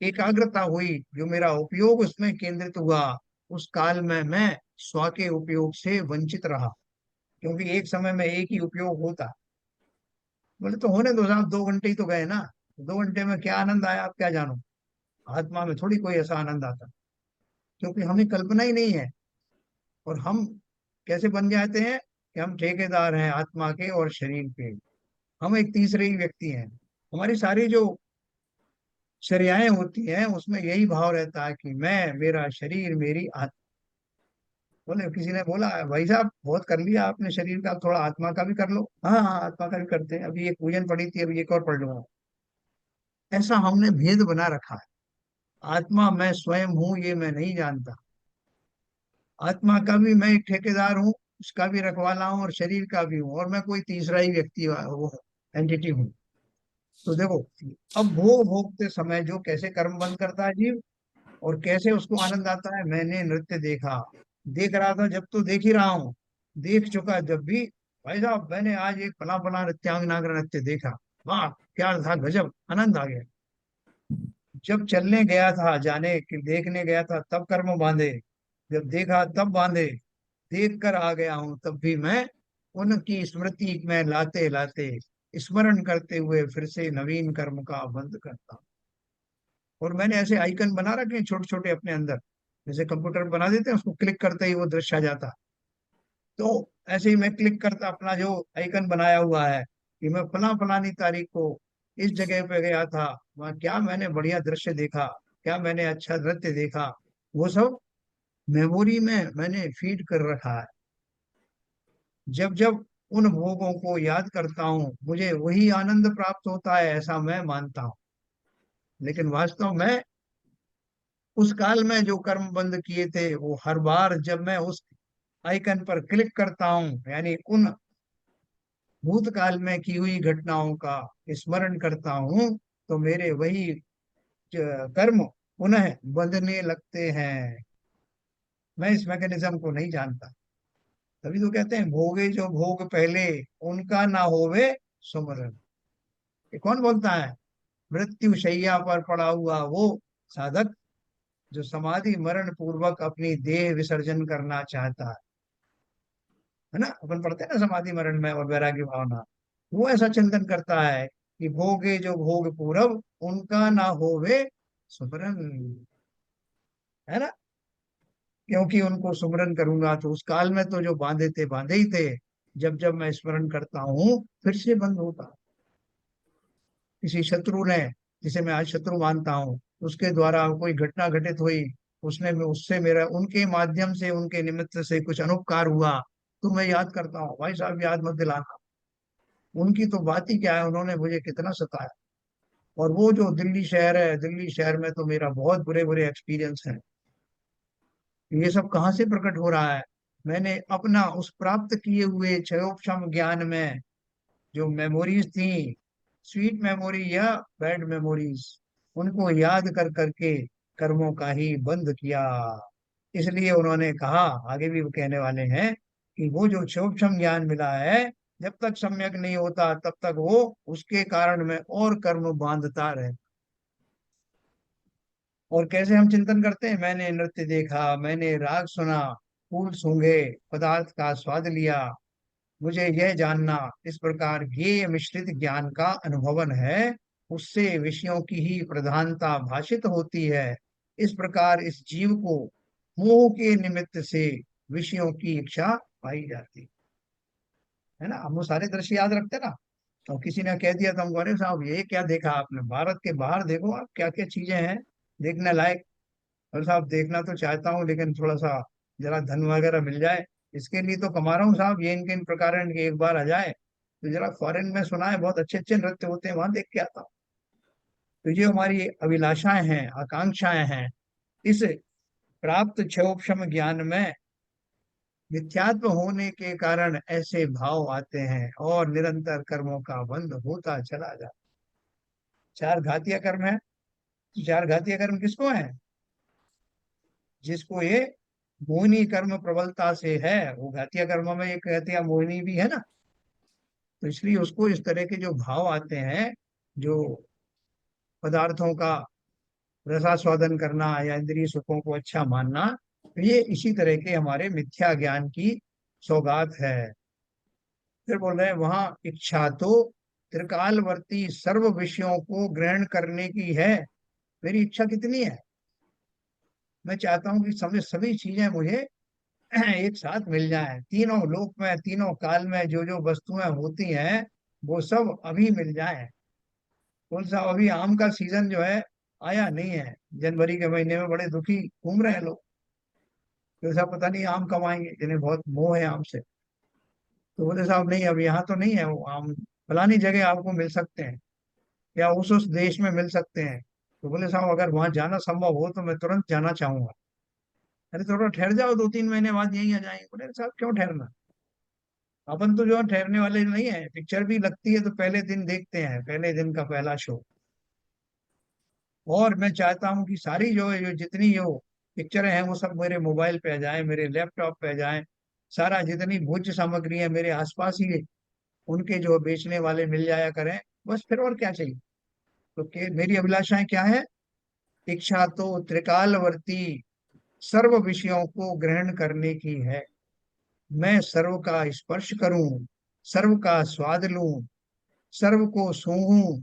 एकाग्रता हुई, जो मेरा उपयोग उसमें केंद्रित हुआ, उस काल में मैं स्व के उपयोग से वंचित रहा। क्योंकि एक समय में एक ही उपयोग होता। बोले तो होने दो साहब, 2 घंटे ही तो गए ना, 2 घंटे में क्या आनंद आया आप क्या जानो। आत्मा में थोड़ी कोई ऐसा आनंद आता, क्योंकि हमें कल्पना ही नहीं है। और हम कैसे बन जाते हैं कि हम ठेकेदार हैं आत्मा के और शरीर के, हम एक तीसरे ही व्यक्ति हैं। हमारी सारी जो चर्याएं होती हैं, उसमें यही भाव रहता है कि मैं, मेरा शरीर, मेरी आत्मा। बोले, किसी ने बोला भाई साहब बहुत कर लिया आपने शरीर का, थोड़ा आत्मा का भी कर लो। हाँ हाँ, आत्मा का भी करते हैं, अभी एक पूजन पड़ी थी, अभी एक और पढ़ लूंगा। ऐसा हमने भेद बना रखा है। आत्मा मैं स्वयं हूँ ये मैं नहीं जानता। आत्मा का भी मैं एक ठेकेदार हूँ, उसका भी रखवाला हूँ, और शरीर का भी हूँ, और मैं कोई तीसरा ही व्यक्ति वो एंटिटी हूँ। तो देखो, अब भोग भोगते समय जो कैसे कर्म बंद करता है जीव, और कैसे उसको आनंद आता है। मैंने नृत्य देखा, देख रहा था जब, तो देख ही रहा हूँ, देख चुका जब भी, भाई साहब मैंने आज एक फला फला नृत्यांगना का नृत्य देखा, वाह क्या था, गजब आनंद आ गया। जब चलने गया था, जाने कि देखने गया था तब कर्म बांधे, जब देखा तब बांधे, देख कर आ गया हूं तब भी मैं, उनकी स्मृति में लाते लाते, स्मरण करते हुए फिर से नवीन कर्म का बंध करता हूं। और मैंने ऐसे आइकन बना रखे हैं छोटे छोटे अपने अंदर, जैसे कंप्यूटर पर बना देते हैं, उसको क्लिक करते ही वो दृश्य आ जाता। तो ऐसे ही मैं क्लिक करता अपना जो आइकन बनाया हुआ है कि मैं फलानी तारीख को इस जगह पे गया था, वहाँ क्या मैंने बढ़िया दृश्य देखा, क्या मैंने अच्छा नृत्य देखा, वो सब मेमोरी में मैंने फीड कर रखा है। जब जब उन भोगों को याद करता हूँ मुझे वही आनंद प्राप्त होता है, ऐसा मैं मानता हूँ। लेकिन वास्तव में उस काल में जो कर्म बंद किए थे, वो हर बार जब मैं उस आइकन पर क्लिक करता हूँ, यानी उन भूतकाल में की हुई घटनाओं का स्मरण करता हूँ, तो मेरे वही कर्म पुनः बंधने लगते हैं। मैं इस मैकेनिज्म को नहीं जानता। तभी तो कहते हैं भोगे जो भोग पहले, उनका ना होवे सुमरन। ये कौन बोलता है? मृत्यु शैया पर पड़ा हुआ वो साधक, जो समाधि मरण पूर्वक अपनी देह विसर्जन करना चाहता है ना। अपन पढ़ते हैं ना समाधि मरण में और वैराग्य भावना, वो ऐसा चिंतन करता है कि भोगे जो भोग पूरब, उनका ना होवे सुमरन, है ना। क्योंकि उनको सुमरन करूंगा तो उस काल में तो जो बांधे थे बांधे ही थे, जब जब मैं स्मरण करता हूँ फिर से बंद होता। किसी शत्रु ने, जिसे मैं आज शत्रु मानता हूँ, उसके द्वारा कोई घटना घटित हुई, उसने उससे मेरा उनके माध्यम से उनके निमित्त से कुछ अनुपकार हुआ, तो मैं याद करता हूँ, भाई साहब याद मत दिलाना, उनकी तो बात ही क्या है, उन्होंने मुझे कितना सताया। और वो जो दिल्ली शहर है, दिल्ली शहर में तो मेरा बहुत बुरे बुरे एक्सपीरियंस है। ये सब कहाँ से प्रकट हो रहा है? मैंने अपना उस प्राप्त किए हुए क्षयोक्षम ज्ञान में जो मेमोरीज थी, स्वीट मेमोरी या बैड मेमोरीज, उनको याद कर करके कर्मों का ही बंद किया। इसलिए उन्होंने कहा, आगे भी वो कहने वाले हैं, कि वो जो क्षोक्षम ज्ञान मिला है, जब तक सम्यक नहीं होता तब तक वो उसके कारण में और कर्म बांधता रहे। और कैसे हम चिंतन करते हैं, मैंने नृत्य देखा, मैंने राग सुना, फूल सूंघे, पदार्थ का स्वाद लिया, मुझे यह जानना, इस प्रकार ये मिश्रित ज्ञान का अनुभवन है, उससे विषयों की ही प्रधानता भाषित होती है। इस प्रकार इस जीव को मोह के निमित्त से विषयों की इच्छा पाई जाती है ना। हम वो सारे दृश्य याद रखते ना। तो किसी ने कह दिया तो हमको, अरे साहब ये क्या देखा आपने, भारत के बाहर देखो आप क्या क्या चीजें हैं देखने लायक। और साहब देखना तो चाहता हूँ, लेकिन थोड़ा सा जरा धन वगैरह मिल जाए, इसके लिए तो कमा रहा हूँ साहब, ये इनके इन प्रकार इनके एक बार आ जाए तो जरा फॉरेन में सुना है बहुत अच्छे अच्छे नृत्य होते हैं, वहां देख के आता हूँ। तो ये हमारी अभिलाषाएं हैं, आकांक्षाएं हैं। इस प्राप्त क्षोभक्षम ज्ञान में मिथ्यात्व होने के कारण ऐसे भाव आते हैं और निरंतर कर्मों का बंध होता चला जाता। चार घातीय कर्म है। चार घातीय कर्म किसको है? जिसको ये मोहिनी कर्म प्रबलता से है, वो घातीय कर्म में एक घातीय मोहिनी भी है ना। तो इसलिए उसको इस तरह के जो भाव आते हैं, जो पदार्थों का रसास्वादन करना या इंद्रिय सुखों को अच्छा मानना, तो ये इसी तरह के हमारे मिथ्या ज्ञान की सौगात है। फिर बोल रहे हैं वहां, इच्छा तो त्रिकालवर्ती सर्व विषयों को ग्रहण करने की है। मेरी इच्छा कितनी है? मैं चाहता हूँ कि सभी सभी चीजें मुझे एक साथ मिल जाए, तीनों लोक में तीनों काल में जो जो वस्तुएं होती हैं वो सब अभी मिल जाए। कौन सा अभी आम का सीजन जो है आया नहीं है, जनवरी के महीने में बड़े दुखी घूम रहे हैं लोग, तो ऐसा पता नहीं आम कब आएंगे, जिन्हें बहुत मोह है आम से। तो बोले साहब नहीं, अब यहाँ तो नहीं है वो आम, फलानी जगह आपको मिल सकते हैं, या उस देश में मिल सकते हैं। तो बोले साहब अगर वहां जाना संभव हो तो मैं तुरंत जाना चाहूंगा। अरे थोड़ा ठहर जाओ, 2-3 महीने बाद यहीं आ जाएंगे। बोले साहब क्यों ठहरना, अपन तो जो है ठहरने वाले नहीं है, पिक्चर भी लगती है तो पहले दिन देखते हैं, पहले दिन का पहला शो। और मैं चाहता हूँ कि सारी जो है, जो जितनी जो पिक्चरें हैं वो सब मेरे मोबाइल पे आ जाए, मेरे लैपटॉप पे आ जाए। सारा जितनी भोज्य सामग्री है मेरे आसपास ही है, उनके जो बेचने वाले मिल जाया करें, बस फिर और क्या चाहिए। तो मेरी अभिलाषाएं क्या है? इच्छा तो त्रिकालवर्ती सर्व विषयों को ग्रहण करने की है। मैं सर्व का स्पर्श करूं, सर्व का स्वाद लूं, सर्व को सूंघूं,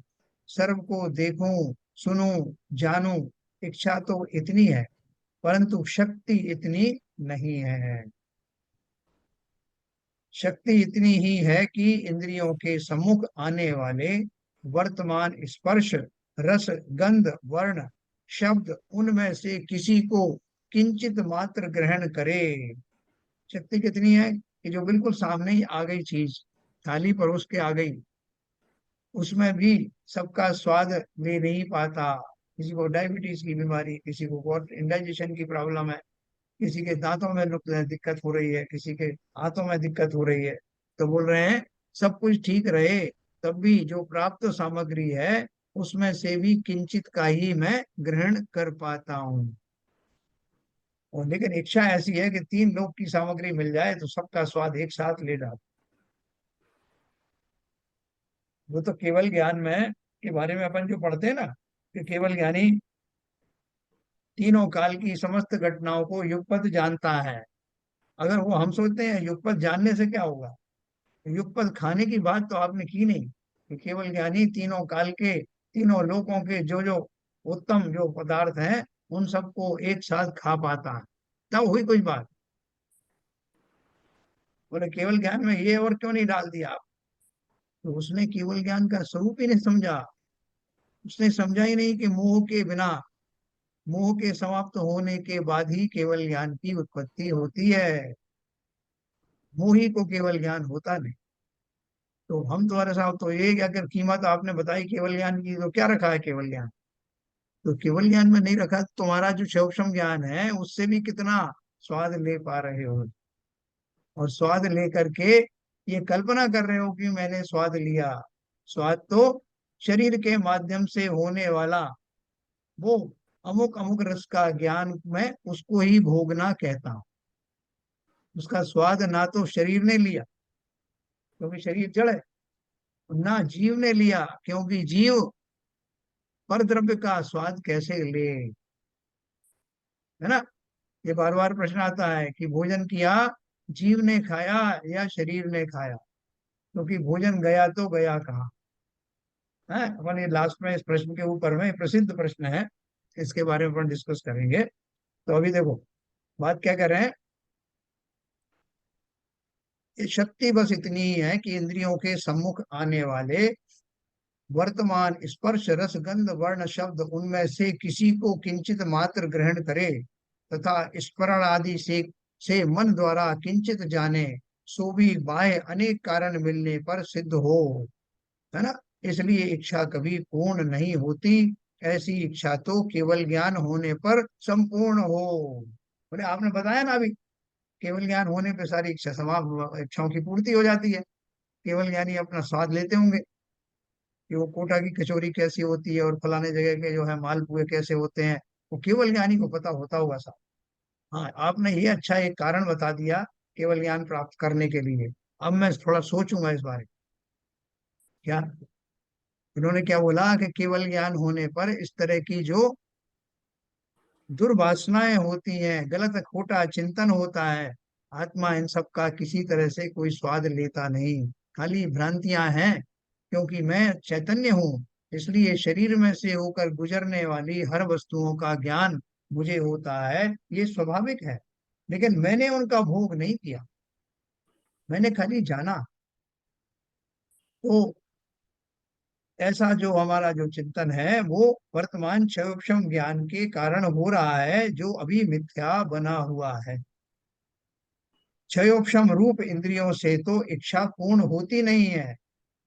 सर्व को देखूं, सुनूं, जानूं। इच्छा तो इतनी है, परंतु शक्ति इतनी नहीं है। शक्ति इतनी ही है कि इंद्रियों के सम्मुख आने वाले वर्तमान स्पर्श, रस, गंध, वर्ण, शब्द, उनमें से किसी को किंचित मात्र ग्रहण करे। शक्ति कितनी है कि जो बिल्कुल सामने ही आ गई चीज, थाली परोस के आ गई, उसमें भी सबका स्वाद ले नहीं पाता। किसी को डायबिटीज की बीमारी, किसी को बहुत इंडाइजेशन की प्रॉब्लम है, किसी के दांतों में दिक्कत हो रही है, किसी के हाथों में दिक्कत हो रही है। तो बोल रहे हैं सब कुछ ठीक रहे, तब भी जो प्राप्त सामग्री है उसमें से भी किंचित का ही मैं ग्रहण कर पाता हूँ। और लेकिन इच्छा ऐसी है कि तीन लोग की सामग्री मिल जाए तो सबका स्वाद एक साथ ले डाल। वो तो केवल ज्ञान में के बारे में अपन जो पढ़ते हैं ना, कि केवल ज्ञानी तीनों काल की समस्त घटनाओं को युगपत जानता है। अगर वो हम सोचते हैं युगपत जानने से क्या होगा, युगपत खाने की बात तो आपने की नहीं, कि केवल ज्ञानी तीनों काल के, तीनों लोकों के जो जो उत्तम जो पदार्थ हैं उन सबको एक साथ खा पाता है, तब हुई कोई बात। बोले केवल ज्ञान में ये और क्यों नहीं डाल दिया आप? तो उसने केवल ज्ञान का स्वरूप ही नहीं समझा। उसने समझा ही नहीं कि मोह के बिना, मोह के समाप्त होने के बाद ही केवल ज्ञान की उत्पत्ति होती है। मोही को केवल ज्ञान होता नहीं। तो हम तुम्हारे साथ तो ये अगर कीमत आपने बताई केवल ज्ञान की, तो क्या रखा है केवल ज्ञान? तो केवल ज्ञान में नहीं रखा, तो तुम्हारा जो सूक्ष्म ज्ञान है उससे भी कितना स्वाद ले पा रहे हो। और स्वाद लेकर के ये कल्पना कर रहे हो कि मैंने स्वाद लिया। स्वाद तो शरीर के माध्यम से होने वाला वो अमुक अमुक रस का ज्ञान मैं उसको ही भोगना कहता हूँ। उसका स्वाद ना तो शरीर ने लिया, क्योंकि शरीर जड़ है, ना जीव ने लिया, क्योंकि जीव पर द्रव्य का स्वाद कैसे ले। है ना? ये बार बार प्रश्न आता है कि भोजन किया जीव ने खाया या शरीर ने खाया, क्योंकि भोजन गया तो गया कहाँ है। अपन ये लास्ट में इस प्रश्न के ऊपर में प्रसिद्ध प्रश्न है, इसके बारे में अपन डिस्कस करेंगे। तो अभी देखो बात क्या कर रहे हैं। ये शक्ति बस इतनी ही है कि इंद्रियों के सम्मुख आने वाले वर्तमान स्पर्श, रस, गंध, वर्ण, शब्द, उनमें से किसी को किंचित मात्र ग्रहण करे तथा स्मरण आदि से मन द्वारा किंचित जाने, सो भी बाह्य अनेक कारण मिलने पर सिद्ध हो। है ना? इसलिए इच्छा कभी पूर्ण नहीं होती। ऐसी इच्छा तो केवल ज्ञान होने पर संपूर्ण हो। बोले आपने बताया ना अभी, केवल ज्ञान होने पर सारी इच्छा समाप्त, इच्छाओं की पूर्ति हो जाती है। केवल ज्ञानी अपना स्वाद लेते होंगे कि वो कोटा की कचौरी कैसी होती है और फलाने जगह के जो है मालपुए कैसे होते हैं, वो केवल ज्ञानी को पता होता होगा साहब। हाँ, आपने ये अच्छा एक कारण बता दिया केवल ज्ञान प्राप्त करने के लिए। अब मैं थोड़ा सोचूंगा इस बारे में। क्या इन्होंने क्या बोला कि केवल ज्ञान होने पर इस तरह की जो दुर्वासनाएं होती हैं, गलत खोटा चिंतन होता है, आत्मा इन सब का किसी तरह से कोई स्वाद लेता नहीं, खाली भ्रांतियां हैं। क्योंकि मैं चैतन्य हूँ, इसलिए शरीर में से होकर गुजरने वाली हर वस्तुओं का ज्ञान मुझे होता है, ये स्वाभाविक है। लेकिन मैंने उनका भोग नहीं किया, मैंने खाली जाना। तो ऐसा जो हमारा जो चिंतन है वो वर्तमान क्षयोक्षम ज्ञान के कारण हो रहा है, जो अभी मिथ्या बना हुआ है। क्षयोक्षम रूप इंद्रियों से तो इच्छा पूर्ण होती नहीं है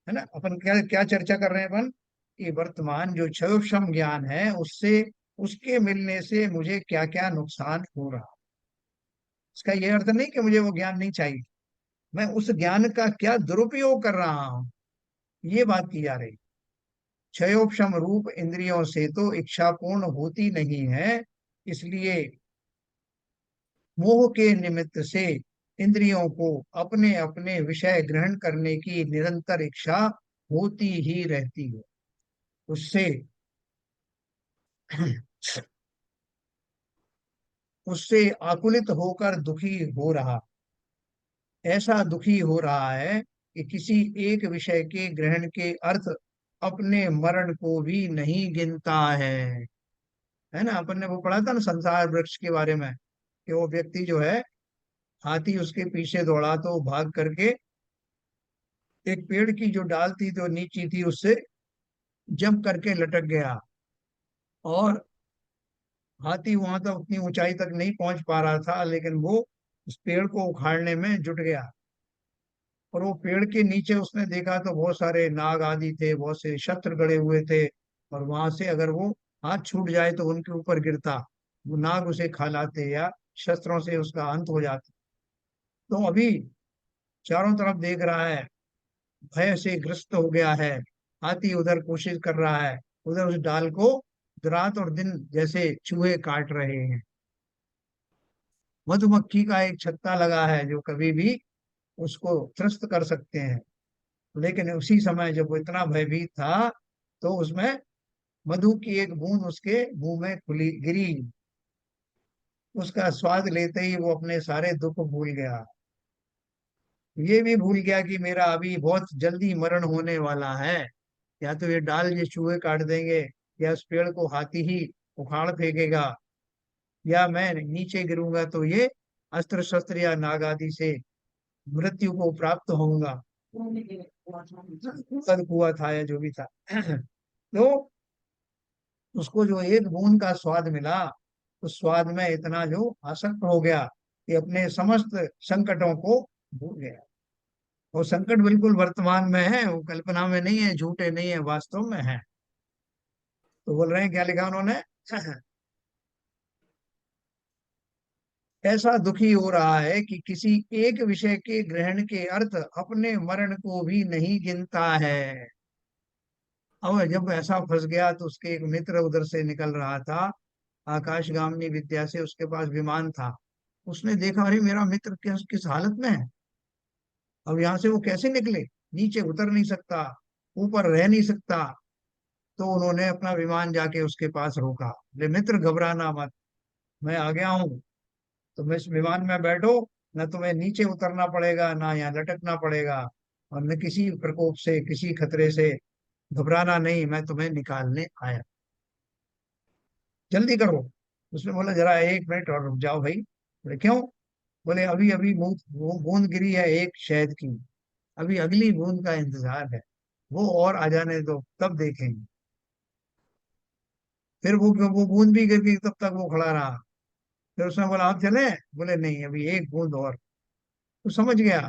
ना? अपन क्या क्या चर्चा कर रहे हैं अपन, कि वर्तमान जो क्षयोक्षम ज्ञान है उससे, उसके मिलने से मुझे क्या क्या नुकसान हो रहा। इसका ये अर्थ नहीं कि मुझे वो ज्ञान नहीं चाहिए, मैं उस ज्ञान का क्या दुरुपयोग कर रहा हूँ, ये बात की जा रही। क्षयोक्षम रूप इंद्रियों से तो इच्छा पूर्ण होती नहीं है, इसलिए मोह के निमित्त से इंद्रियों को अपने अपने विषय ग्रहण करने की निरंतर इच्छा होती ही रहती है। उससे उससे आकुलित होकर दुखी हो रहा, ऐसा दुखी हो रहा है कि किसी एक विषय के ग्रहण के अर्थ अपने मरण को भी नहीं गिनता है ना। अपन ने वो पढ़ा था ना संसार वृक्ष के बारे में, कि वो व्यक्ति जो है, हाथी उसके पीछे दौड़ा तो वो भाग करके एक पेड़ की जो डाल थी जो नीची थी उससे जंप करके लटक गया, और हाथी वहां तक उतनी ऊंचाई तक नहीं पहुंच पा रहा था, लेकिन वो उस पेड़ को उखाड़ने में जुट गया। और वो पेड़ के नीचे उसने देखा तो बहुत सारे नाग आदि थे, बहुत से शस्त्र गड़े हुए थे, और वहां से अगर वो हाथ छूट जाए तो उनके ऊपर गिरता, वो नाग उसे खा लाते या शस्त्रों से उसका अंत हो जाता। तो अभी चारों तरफ देख रहा है, भय से ग्रस्त हो गया है। हाथी उधर कोशिश कर रहा है, उधर उस डाल को रात और दिन जैसे चूहे काट रहे हैं। मधुमक्खी का एक छत्ता लगा है जो कभी भी उसको त्रस्त कर सकते हैं, लेकिन उसी समय जब वो इतना भयभीत था तो उसमें मधु की एक बूंद उसके मुंह में खुली गिरी। उसका स्वाद लेते ही वो अपने सारे दुख भूल गया। ये भी भूल गया कि मेरा अभी बहुत जल्दी मरण होने वाला है। या तो ये डाल ये चूहे काट देंगे, या इस पेड़ को हाथी ही उखाड़ फेंकेगा, या मैं नीचे गिरूंगा तो ये अस्त्र शस्त्र या नाग आदि से मृत्यु को प्राप्त होऊंगा। कद कुआ था या जो भी था। तो उसको जो एक बूंद का स्वाद मिला, उस स्वाद में इतना जो आसक्त हो गया कि अपने समस्त संकटों को भूल गया। और संकट बिल्कुल वर्तमान में है, वो कल्पना में नहीं है, झूठे नहीं है, वास्तव में है। तो बोल रहे हैं, क्या लिखा उन्होंने? ऐसा दुखी हो रहा है कि किसी एक विषय के ग्रहण के अर्थ अपने मरण को भी नहीं गिनता है। अब जब ऐसा फंस गया तो उसके एक मित्र उधर से निकल रहा था, आकाशगामी विद्या से उसके पास विमान था। उसने देखा, अरे मेरा मित्र किस हालत में है, अब यहाँ से वो कैसे निकले, नीचे उतर नहीं सकता, ऊपर रह नहीं सकता। तो उन्होंने अपना विमान जाके उसके पास रोका, बोले मित्र घबराना मत, मैं आ गया हूँ, तुम इस विमान में बैठो, न तुम्हें नीचे उतरना पड़ेगा, ना यहाँ लटकना पड़ेगा, और न किसी प्रकोप से, किसी खतरे से घबराना नहीं, मैं तुम्हें निकालने आया, जल्दी करो। उसने बोला जरा एक मिनट और रुक जाओ भाई। बोले क्यों? बोले अभी अभी बूंद वो बूंद गिरी है एक शहद की, अभी अगली बूंद का इंतजार है, वो और आ जाने दो तब देखेंगे। फिर वो बूंद भी गिर गई, तब तक वो खड़ा रहा। फिर उसने बोला आप चले? बोले नहीं, अभी एक बूंद और। तो समझ गया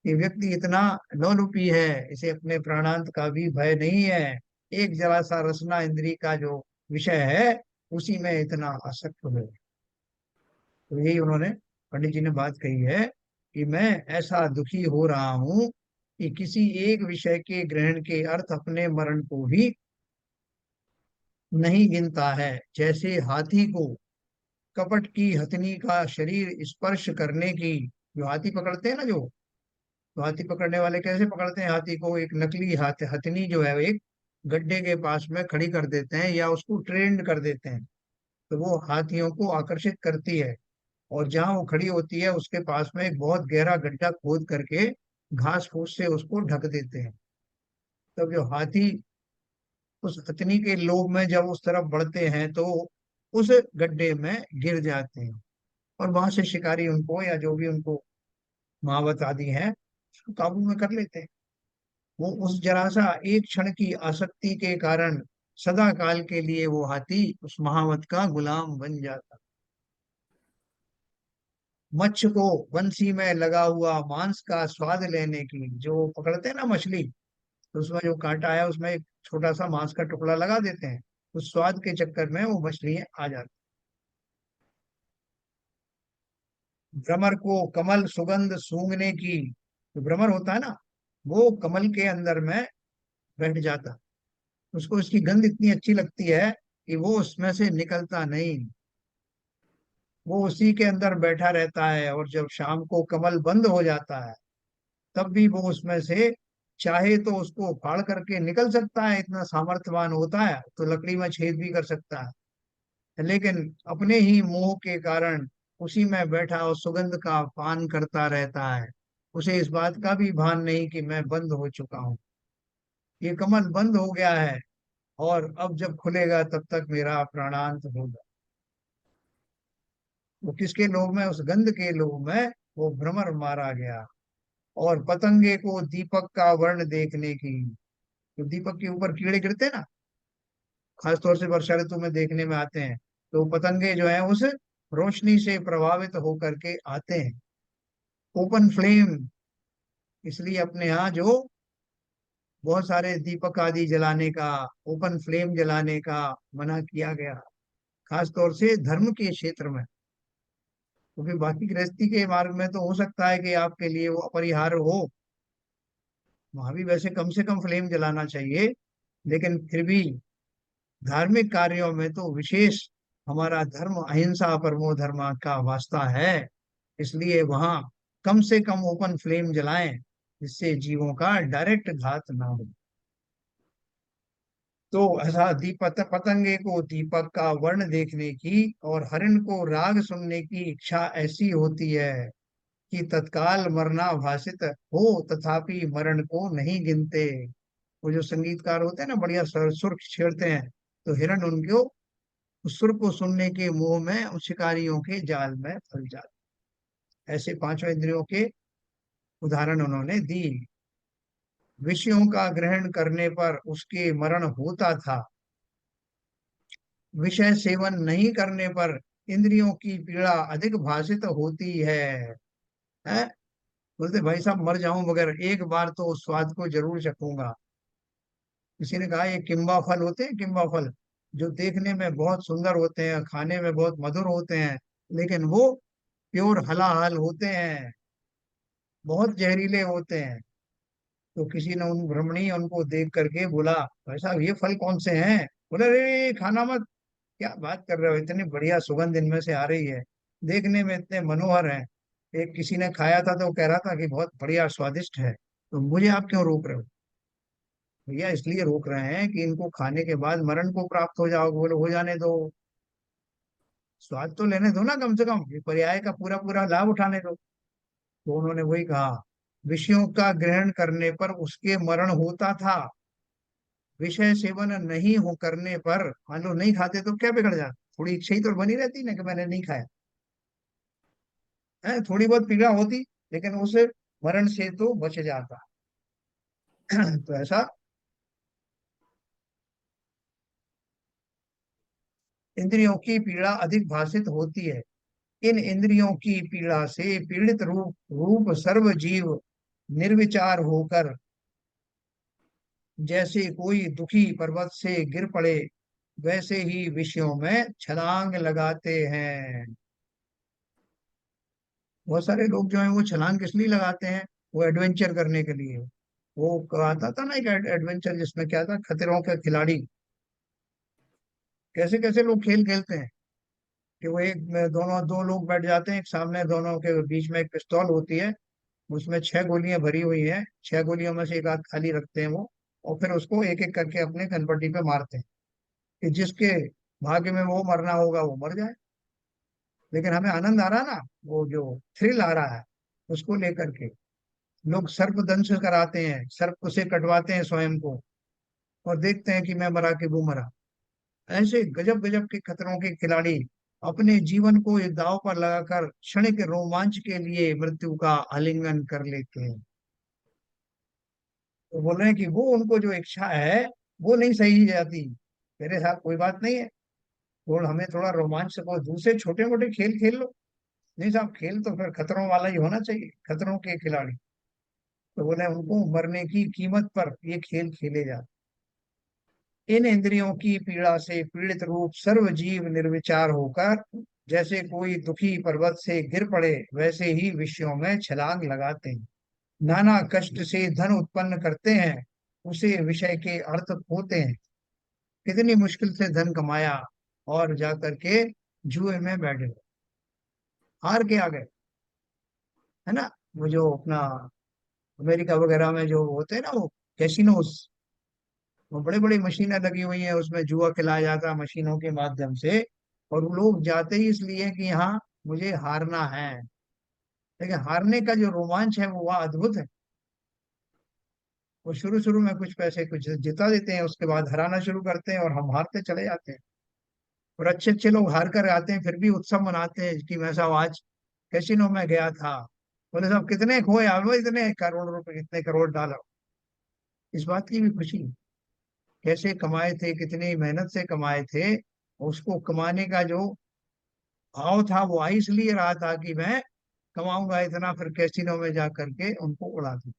कि व्यक्ति इतना लोलुपी है, इसे अपने प्राणांत का भी भय नहीं है। एक जरा सा रसना इंद्री का जो विषय है, उसी में इतना आसक्त हो। तो यही उन्होंने, पंडित जी ने बात कही है कि मैं ऐसा दुखी हो रहा हूं कि किसी एक विषय के ग्रहण के अर्थ अपने मरण को भी नहीं गिनता है। जैसे हाथी को कपट की हथनी का शरीर स्पर्श करने की, जो हाथी पकड़ते हैं ना, जो तो हाथी पकड़ने वाले कैसे पकड़ते हैं हाथी को, एक नकली हथनी जो है एक गड्ढे के पास में खड़ी कर देते हैं या उसको ट्रेंड कर देते हैं, तो वो हाथियों को आकर्षित करती है। और जहां वो खड़ी होती है उसके पास में एक बहुत गहरा गड्ढा खोद करके घास फूस से उसको ढक देते हैं। तब जो हाथी उस हथनी के लोभ में जब उस तरफ बढ़ते हैं तो उस गड्ढे में गिर जाते हैं, और वहां से शिकारी उनको या जो भी उनको महावत आदि हैं उसको काबू में कर लेते हैं। वो उस जरा सा एक क्षण की आसक्ति के कारण सदा काल के लिए वो हाथी उस महावत का गुलाम बन जाता। मच्छ को बंसी में लगा हुआ मांस का स्वाद लेने की, जो पकड़ते हैं ना मछली, तो उसमें जो कांटा है उसमें एक छोटा सा मांस का टुकड़ा लगा देते हैं, उस स्वाद के चक्कर में वो मछली आ जाती। भ्रमर को कमल सुगंध सूंघने की, जो भ्रमर होता है ना, वो कमल के अंदर में बैठ जाता, उसको उसकी गंध इतनी अच्छी लगती है कि वो उसमें से निकलता नहीं। वो उसी के अंदर बैठा रहता है, और जब शाम को कमल बंद हो जाता है तब भी वो उसमें से चाहे तो उसको फाड़ करके निकल सकता है, इतना सामर्थ्यवान होता है, तो लकड़ी में छेद भी कर सकता है। लेकिन अपने ही मोह के कारण उसी में बैठा और सुगंध का पान करता रहता है। उसे इस बात का भी भान नहीं कि मैं बंद हो चुका हूँ, ये कमल बंद हो गया है, और अब जब खुलेगा तब तक मेरा प्राणांत होगा। वो किसके लोभ में? उस गंध के लोभ में वो भ्रमर मारा गया। और पतंगे को दीपक का वर्ण देखने की, तो दीपक के ऊपर कीड़े गिरते हैं ना, खासतौर से वर्षा ऋतु में देखने में आते हैं, तो पतंगे जो है उस रोशनी से प्रभावित होकर के आते हैं। ओपन फ्लेम, इसलिए अपने यहाँ जो बहुत सारे दीपक आदि जलाने का, ओपन फ्लेम जलाने का मना किया गया, खास तौर से धर्म के क्षेत्र में। क्योंकि बाकी गृहस्थी के मार्ग में तो हो सकता है कि आपके लिए वो अपरिहार्य हो, वहां भी वैसे कम से कम फ्लेम जलाना चाहिए, लेकिन फिर भी धार्मिक कार्यों में तो विशेष हमारा धर्म अहिंसा परमो धर्मा का वास्ता है। इसलिए वहां कम से कम ओपन फ्लेम जलाएं, जिससे जीवों का डायरेक्ट घात ना हो। तो ऐसा पतंगे को दीपक का वर्ण देखने की और हरिण को राग सुनने की इच्छा ऐसी होती है कि तत्काल मरना भाषित हो, तथापि मरण को नहीं गिनते। वो जो संगीतकार होते हैं ना, बढ़िया सुर छेड़ते हैं, तो हिरण उनको उस सुर को सुनने के मोह में उन शिकारियों के जाल में फंस जाते। ऐसे पांचों इंद्रियों के उदाहरण उन्होंने दी। विषयों का ग्रहण करने पर उसके मरण होता था, विषय सेवन नहीं करने पर इंद्रियों की पीड़ा अधिक भाषित होती है? बोलते भाई साहब मर जाऊं मगर एक बार तो उस स्वाद को जरूर चखूंगा। किसी ने कहा ये किम्बा फल होते हैं, किम्बा फल जो देखने में बहुत सुंदर होते हैं, खाने में बहुत मधुर होते हैं, लेकिन वो प्योर हलाहल होते हैं, बहुत जहरीले होते हैं। तो किसी ने उन ब्रह्मणी उनको देख करके बोला, भाई साहब ये फल कौन से हैं? बोले अरे खाना मत। क्या बात कर रहे हो, इतनी बढ़िया सुगंध इनमें से आ रही है, देखने में इतने मनोहर हैं। एक किसी ने खाया था तो वो कह रहा था कि बहुत बढ़िया स्वादिष्ट है, तो मुझे आप क्यों रोक रहे हो? भैया इसलिए रोक रहे हैं कि इनको खाने के बाद मरण को प्राप्त हो जाओगे। बोले हो जाने दो, स्वाद तो लेने दो ना, कम से कम ये पर्याय का पूरा पूरा लाभ उठाने दो। तो उन्होंने वही कहा, विषयों का ग्रहण करने पर उसके मरण होता था, विषय सेवन नहीं हो करने पर, मान लो नहीं खाते तो क्या बिगड़ जाता, थोड़ी इच्छा ही तो बनी रहती ना कि मैंने नहीं खाया है, थोड़ी बहुत पीड़ा होती, लेकिन उस मरण से तो बच जाता। तो ऐसा इंद्रियों की पीड़ा अधिक भाषित होती है। इन इंद्रियों की पीड़ा से पीड़ित रूप रूप सर्व जीव निर्विचार होकर, जैसे कोई दुखी पर्वत से गिर पड़े, वैसे ही विषयों में छलांग लगाते हैं। बहुत सारे लोग जो हैं वो छलांग किस लिए लगाते हैं? वो एडवेंचर करने के लिए। वो आता था ना एक एडवेंचर, जिसमें क्या था, खतरों के खिलाड़ी, कैसे कैसे लोग खेल खेलते हैं कि वो एक में दोनों दो लोग बैठ जाते हैं, एक सामने, दोनों के बीच में एक पिस्तौल होती है, उसमें 6 गोलियां भरी हुई हैं, 6 गोलियों में से एक आध खाली रखते हैं वो, और फिर उसको एक एक करके अपने कनपट्टी पे मारते हैं कि जिसके भाग्य में वो मरना होगा वो मर जाए। लेकिन हमें आनंद आ रहा है ना, वो जो थ्रिल आ रहा है उसको लेकर के लोग सर्प दंश कराते हैं, सर्प से कटवाते हैं स्वयं को, और देखते हैं कि मैं मरा कि वो मरा। ऐसे गजब गजब के खतरों के खिलाड़ी अपने जीवन को एक दांव पर लगाकर क्षणिक रोमांच के लिए मृत्यु का आलिंगन कर लेते हैं। तो बोल रहे हैं कि वो उनको जो इच्छा है वो नहीं सही जाती, मेरे साथ कोई बात नहीं है, थोड़ा हमें थोड़ा रोमांच को दूसरे छोटे मोटे खेल खेल लो। नहीं साहब, खेल तो फिर खतरों वाला ही होना चाहिए, खतरों के खिलाड़ी। तो बोले उनको मरने की कीमत पर ये खेल खेले जाते। इन इंद्रियों की पीड़ा से पीड़ित रूप सर्व जीव निर्विचार होकर, जैसे कोई दुखी पर्वत से गिर पड़े, वैसे ही विषयों में छलांग लगाते हैं, नाना कष्ट से धन उत्पन्न करते हैं, उसे विषय के अर्थ होते हैं। कितनी मुश्किल से धन कमाया और जा करके जुए में बैठे, हार के आ गए, है ना। वो जो अपना अमेरिका वगैरह में जो होते हैं ना वो कैसीनोस, वो बड़ी बड़ी मशीनें लगी हुई हैं, उसमें जुआ खिलाया जाता है मशीनों के माध्यम से। और वो लोग जाते ही इसलिए कि यहाँ मुझे हारना है। लेकिन हारने का जो रोमांच है वो वहाँ अद्भुत है। वो शुरू शुरू में कुछ पैसे कुछ जिता देते हैं, उसके बाद हराना शुरू करते हैं और हम हारते चले जाते हैं। और अच्छे अच्छे लोग हार कर आते हैं फिर भी उत्सव मनाते हैं कि मैं साहब आज कैसीनो में गया था। बोले साहब कितने खोए आप? "वो इतने करोड़ रुपए, इतने करोड़ डॉलर।" इस बात की भी खुशी, कैसे कमाए थे, कितनी मेहनत से कमाए थे, उसको कमाने का जो भाव था वो आ इसलिए रहा था कि मैं कमाऊंगा इतना, फिर कैसीनो में जा करके उनको उड़ा दूं।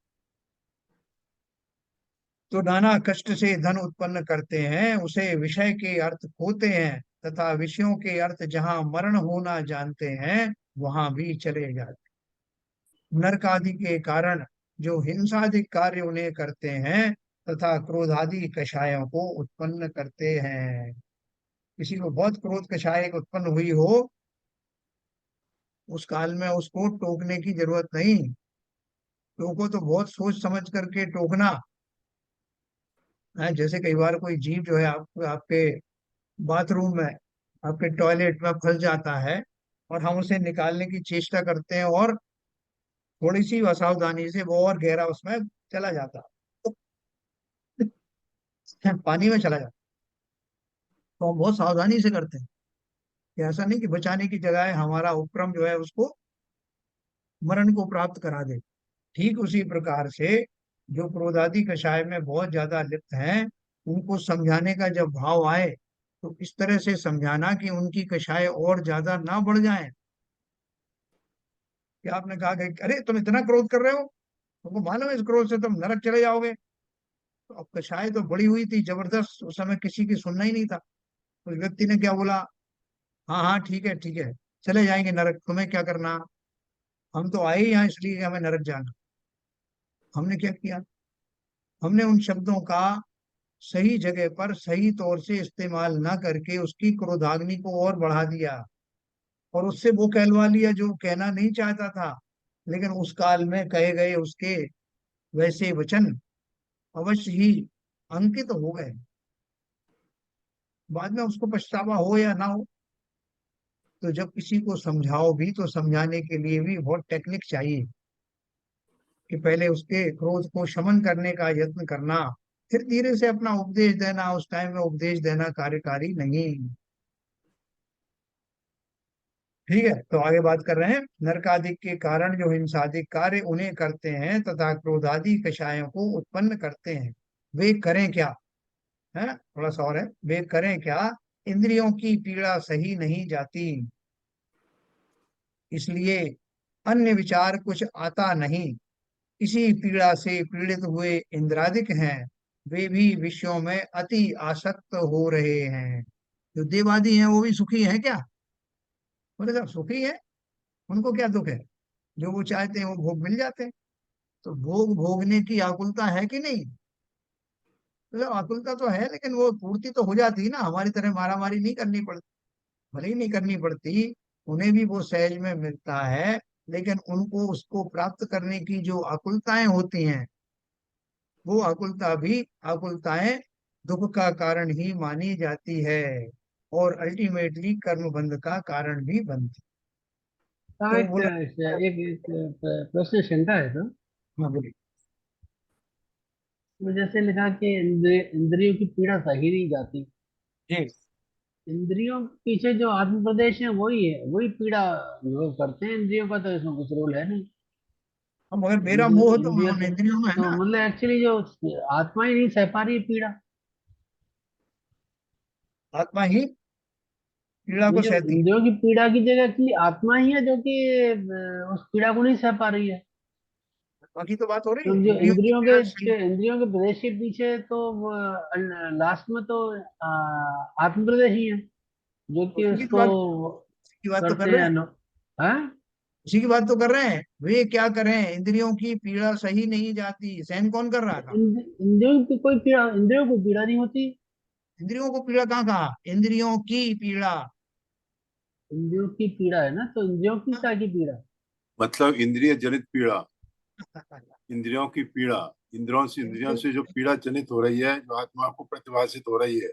तो नाना कष्ट से धन उत्पन्न करते हैं, उसे विषय के अर्थ खोते हैं, तथा विषयों के अर्थ जहाँ मरण होना जानते हैं वहां भी चले जाते। नरक आदि के कारण जो हिंसादिक कार्य उन्हें करते हैं, तथा क्रोधादि कषायों को उत्पन्न करते हैं। किसी को बहुत क्रोध कषाय उत्पन्न हुई हो, उस काल में उसको टोकने की जरूरत नहीं। टोको तो बहुत सोच समझ करके टोकना है। जैसे कई बार कोई जीव जो है आपके बाथरूम में, आपके टॉयलेट में फंस जाता है, और हम उसे निकालने की चेष्टा करते हैं, और थोड़ी सी असावधानी से वो और गहरा उसमें चला जाता है, पानी में चला जाता। तो हम बहुत सावधानी से करते हैं कि ऐसा नहीं कि बचाने की जगह हमारा उपक्रम जो है उसको मरण को प्राप्त करा दे। ठीक उसी प्रकार से जो क्रोधादि कषाय में बहुत ज्यादा लिप्त हैं, उनको समझाने का जब भाव आए तो इस तरह से समझाना कि उनकी कषाय और ज्यादा ना बढ़ जाए। कि आपने कहा कि अरे तुम इतना क्रोध कर रहे हो, तुमको मालूम है इस क्रोध से तुम नरक चले जाओगे। तो अब कषाय तो बड़ी हुई थी जबरदस्त, उस समय किसी की सुनना ही नहीं था। उस व्यक्ति ने क्या बोला, हाँ हाँ ठीक है ठीक है, चले जाएंगे नरक, तुम्हें क्या करना, हम तो आए ही यहाँ इसलिए कि हमें नरक जाना। हमने क्या किया, हमने उन शब्दों का सही जगह पर सही तौर से इस्तेमाल ना करके उसकी क्रोधाग्नि को और बढ़ा दिया, और उससे वो कहलवा लिया जो कहना नहीं चाहता था। लेकिन उस काल में कहे गए उसके वैसे वचन अवश्य ही अंकित हो गए। बाद में उसको पछतावा हो या ना हो, तो जब किसी को समझाओ भी तो समझाने के लिए भी बहुत टेक्निक चाहिए। कि पहले उसके क्रोध को शमन करने का यत्न करना, फिर धीरे से अपना उपदेश देना। उस टाइम में उपदेश देना कार्यकारी नहीं। ठीक है, तो आगे बात कर रहे हैं। नरकादिक के कारण जो हिंसादिक कार्य उन्हें करते हैं तथा क्रोधादि कषायों को उत्पन्न करते हैं, वे करें क्या? है थोड़ा सा और है, वे करें क्या? इंद्रियों की पीड़ा सही नहीं जाती, इसलिए अन्य विचार कुछ आता नहीं। इसी पीड़ा से पीड़ित हुए इंद्रादिक हैं, वे भी विषयों में अति आसक्त हो रहे हैं। जो देवादि हैं वो भी सुखी हैं क्या? बोले साहब सुखी है, उनको क्या दुख है? जो वो चाहते हैं वो भोग मिल जाते हैं। तो भोग भोगने की आकुलता है कि नहीं? मतलब आकुलता तो है, लेकिन वो पूर्ति तो हो जाती है ना, हमारी तरह मारा मारी नहीं करनी पड़ती। भले ही नहीं करनी पड़ती, उन्हें भी वो सहज में मिलता है। लेकिन उनको उसको प्राप्त करने की जो आकुलताएं होती हैं, वो आकुलता भी आकुलताएं दुख का कारण ही मानी जाती है, और अल्टीमेटली कर्म बंध का कारण भी बनती। हाँ, तो एक बोला, एक प्रश्न शंका है तो। हाँ बोलिए। तो जैसे लिखा कि इंद्रियों की पीड़ा सही नहीं जाती। जी। इंद्रियों के पीछे जो आत्म प्रदेश है वही है, वही पीड़ा अनुभव करते हैं। इंद्रियों का तो इसमें कुछ रोल है नहीं। अब मगर मेरा मोह तो इंद्रियों हम तो इंद्रियों में है ना। मतलब एक्चुअली जो आत्मा ही नहीं सह पा रही है पीड़ा। आत्मा ही पीड़ा ये को जो सहती है। इंद्रियों की पीड़ा की जगह की आत्मा ही है जो कि उस पीड़ा को नहीं सह पा रही है। बाकी तो बात हो रही तो है जो इंद्रियों की पीड़ा सही। इंद्रियों के प्रदेश के पीछे तो लास्ट में तो आत्म प्रदेश ही है जो कि उसी की तो उसको बात, उसी की बात तो कर करते रहे हैं हैं। हाँ। उसी की बात तो कर रहे हैं, वे क्या करें, इंद्रियों की पीड़ा सही नहीं जाती। सहन कौन कर रहा था? इंद्रियों की कोई पीड़ा, इंद्रियों को पीड़ा नहीं होती। इंद्रियों को पीड़ा कहाँ कहा, इंद्रियों की पीड़ा। इंद्रियों की पीड़ा है ना, तो इंद्रियों की क्या की पीड़ा? मतलब इंद्रिय जनित पीड़ा, इंद्रियों की पीड़ा, इंद्रियों इंद्रियों से जो पीड़ा जनित हो रही है, जो आत्मा को प्रतिभाषित हो रही है,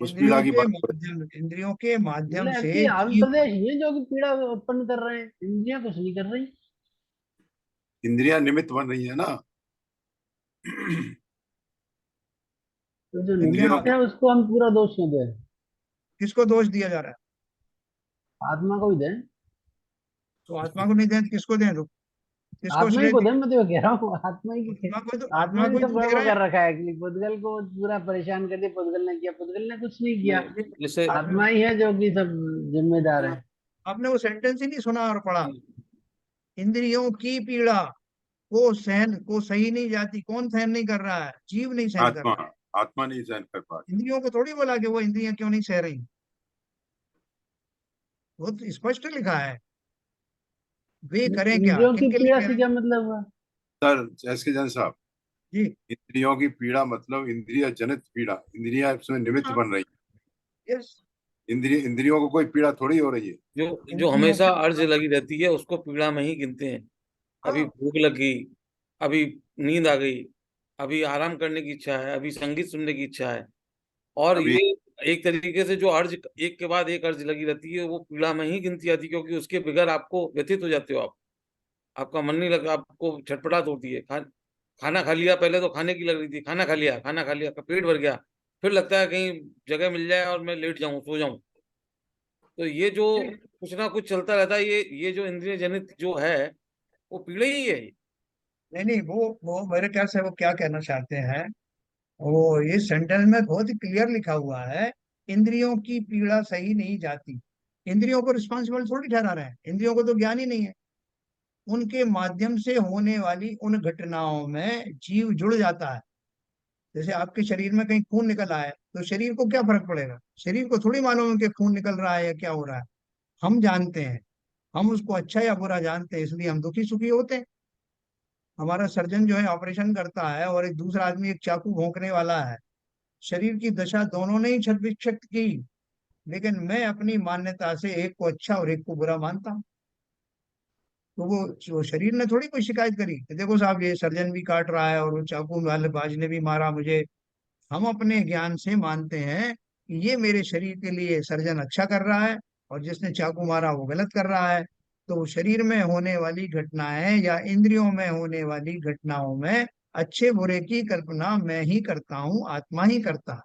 उस पीड़ा इंद्रियों की के बात हो माध्यम इंद्रियों के माध्यम मतलब से कि आंध्र जीव। प्रदेश ये जो कि पीड़ा उत्पन्न कर रहे हैं, इंद्रियां कुछ नहीं कर रही। रही। इंद्रियां निमित्त बन रही है ना। तो जो इंद्रियों निमित्त की है उसको हम पूरा दोष क्यों दें? किसको दोष दिया जा रहा है? आत्मा को ही दें। तो आत्मा को नहीं दें तो किसको दें? तो किसको आत्मा ही श्रेय को दिया? दें, मैं तो ये कह रहा हूँ, आत्मा ही की। आत्मा आत्मा को ने ही सब तो दे गड़बड़ रहे हैं। कर रखा है कि पुद्गल को पूरा परेशान कर दिया, पुद्गल ने किया, पुद्गल ने कुछ नहीं किया। नहीं, जैसे आपने आत्मा ही है जो कि सब जिम्मेदार है। आपने वो सेंटेंस ही नहीं सुना और पढ़ा। इंद्रियों की पीड़ा को सही नहीं जाती। कौन सहन नहीं कर रहा है? जीव नहीं सहन कर आत्मा, रहा है। आत्मा नहीं सहन कर पा रही। इंद्रियों को थोड़ी बोला कि वो इंद्रियां क्यों नहीं सह रही। वो तो स्पष्ट लिखा है। वे करें क्या? इंद्रियों की किनके लिए पीड़ा कह से रहे हैं? क्या मतलब हुआ? सर एस के जन साहब, जी। इंद्रियों की पीड़ा मतलब इंद्रिय जनित पीड़ा, इंद्रियां इसमें निमित्त हाँ। बन रही है। यस। इंद्रियों को कोई पीड़ा थोड़ी हो रही है। जो जो इंद्रियों हमेशा के अर्ज लगी रहती है उसको पीड़ा में ही गिनते हैं। अभी हाँ। भूख लगी, अभी नींद आ गई, अभी आराम करने की इच्छा है, अभी संगीत सुनने की इच्छा है। और अभी ये एक तरीके से जो अर्ज एक के बाद एक अर्ज लगी रहती है वो पीड़ा में ही गिनती आती है, क्योंकि उसके बगैर आपको व्यथित हो जाते हो आप। आपका मन नहीं लगा, आपको छटपटाहट होती है। खाना खा लिया, पहले तो खाने की लग रही थी, खाना खा लिया, खाना खा लिया, पेट भर गया, फिर लगता है कहीं जगह मिल जाए और मैं लेट जाऊं, सो जाऊं। तो ये जो कुछ ना कुछ चलता रहता है, ये जो इंद्रिय जनित जो है वो पीड़ा ही है। नहीं नहीं, वो मेरे ख्याल से वो क्या कहना चाहते हैं। वो ये सेंटेंस में बहुत ही क्लियर लिखा हुआ है। इंद्रियों की पीड़ा सही नहीं जाती। इंद्रियों को रिस्पॉन्सिबल थोड़ी ठहरा रहे हैं। इंद्रियों को तो ज्ञान ही नहीं है। उनके माध्यम से होने वाली उन घटनाओं में जीव जुड़ जाता है। जैसे आपके शरीर में कहीं खून निकल आया है तो शरीर को क्या फर्क पड़ेगा? शरीर को थोड़ी मालूम है कि खून निकल रहा है या क्या हो रहा है। हम जानते हैं। हम उसको अच्छा या बुरा जानते हैं, इसलिए हम दुखी सुखी होते हैं। हमारा सर्जन जो है ऑपरेशन करता है और एक दूसरा आदमी एक चाकू भोंकने वाला है। शरीर की दशा दोनों ने ही छत विक्षत की। लेकिन मैं अपनी मान्यता से एक को अच्छा और एक को बुरा मानता हूँ। तो वो शरीर ने थोड़ी कोई शिकायत करी कि देखो साहब ये सर्जन भी काट रहा है और वो चाकू वाले बाज ने भी मारा मुझे। हम अपने ज्ञान से मानते हैं कि ये मेरे शरीर के लिए सर्जन अच्छा कर रहा है और जिसने चाकू मारा वो गलत कर रहा है। तो शरीर में होने वाली घटनाएं या इंद्रियों में होने वाली घटनाओं में अच्छे बुरे की कल्पना मैं ही करता हूँ, आत्मा ही करता है।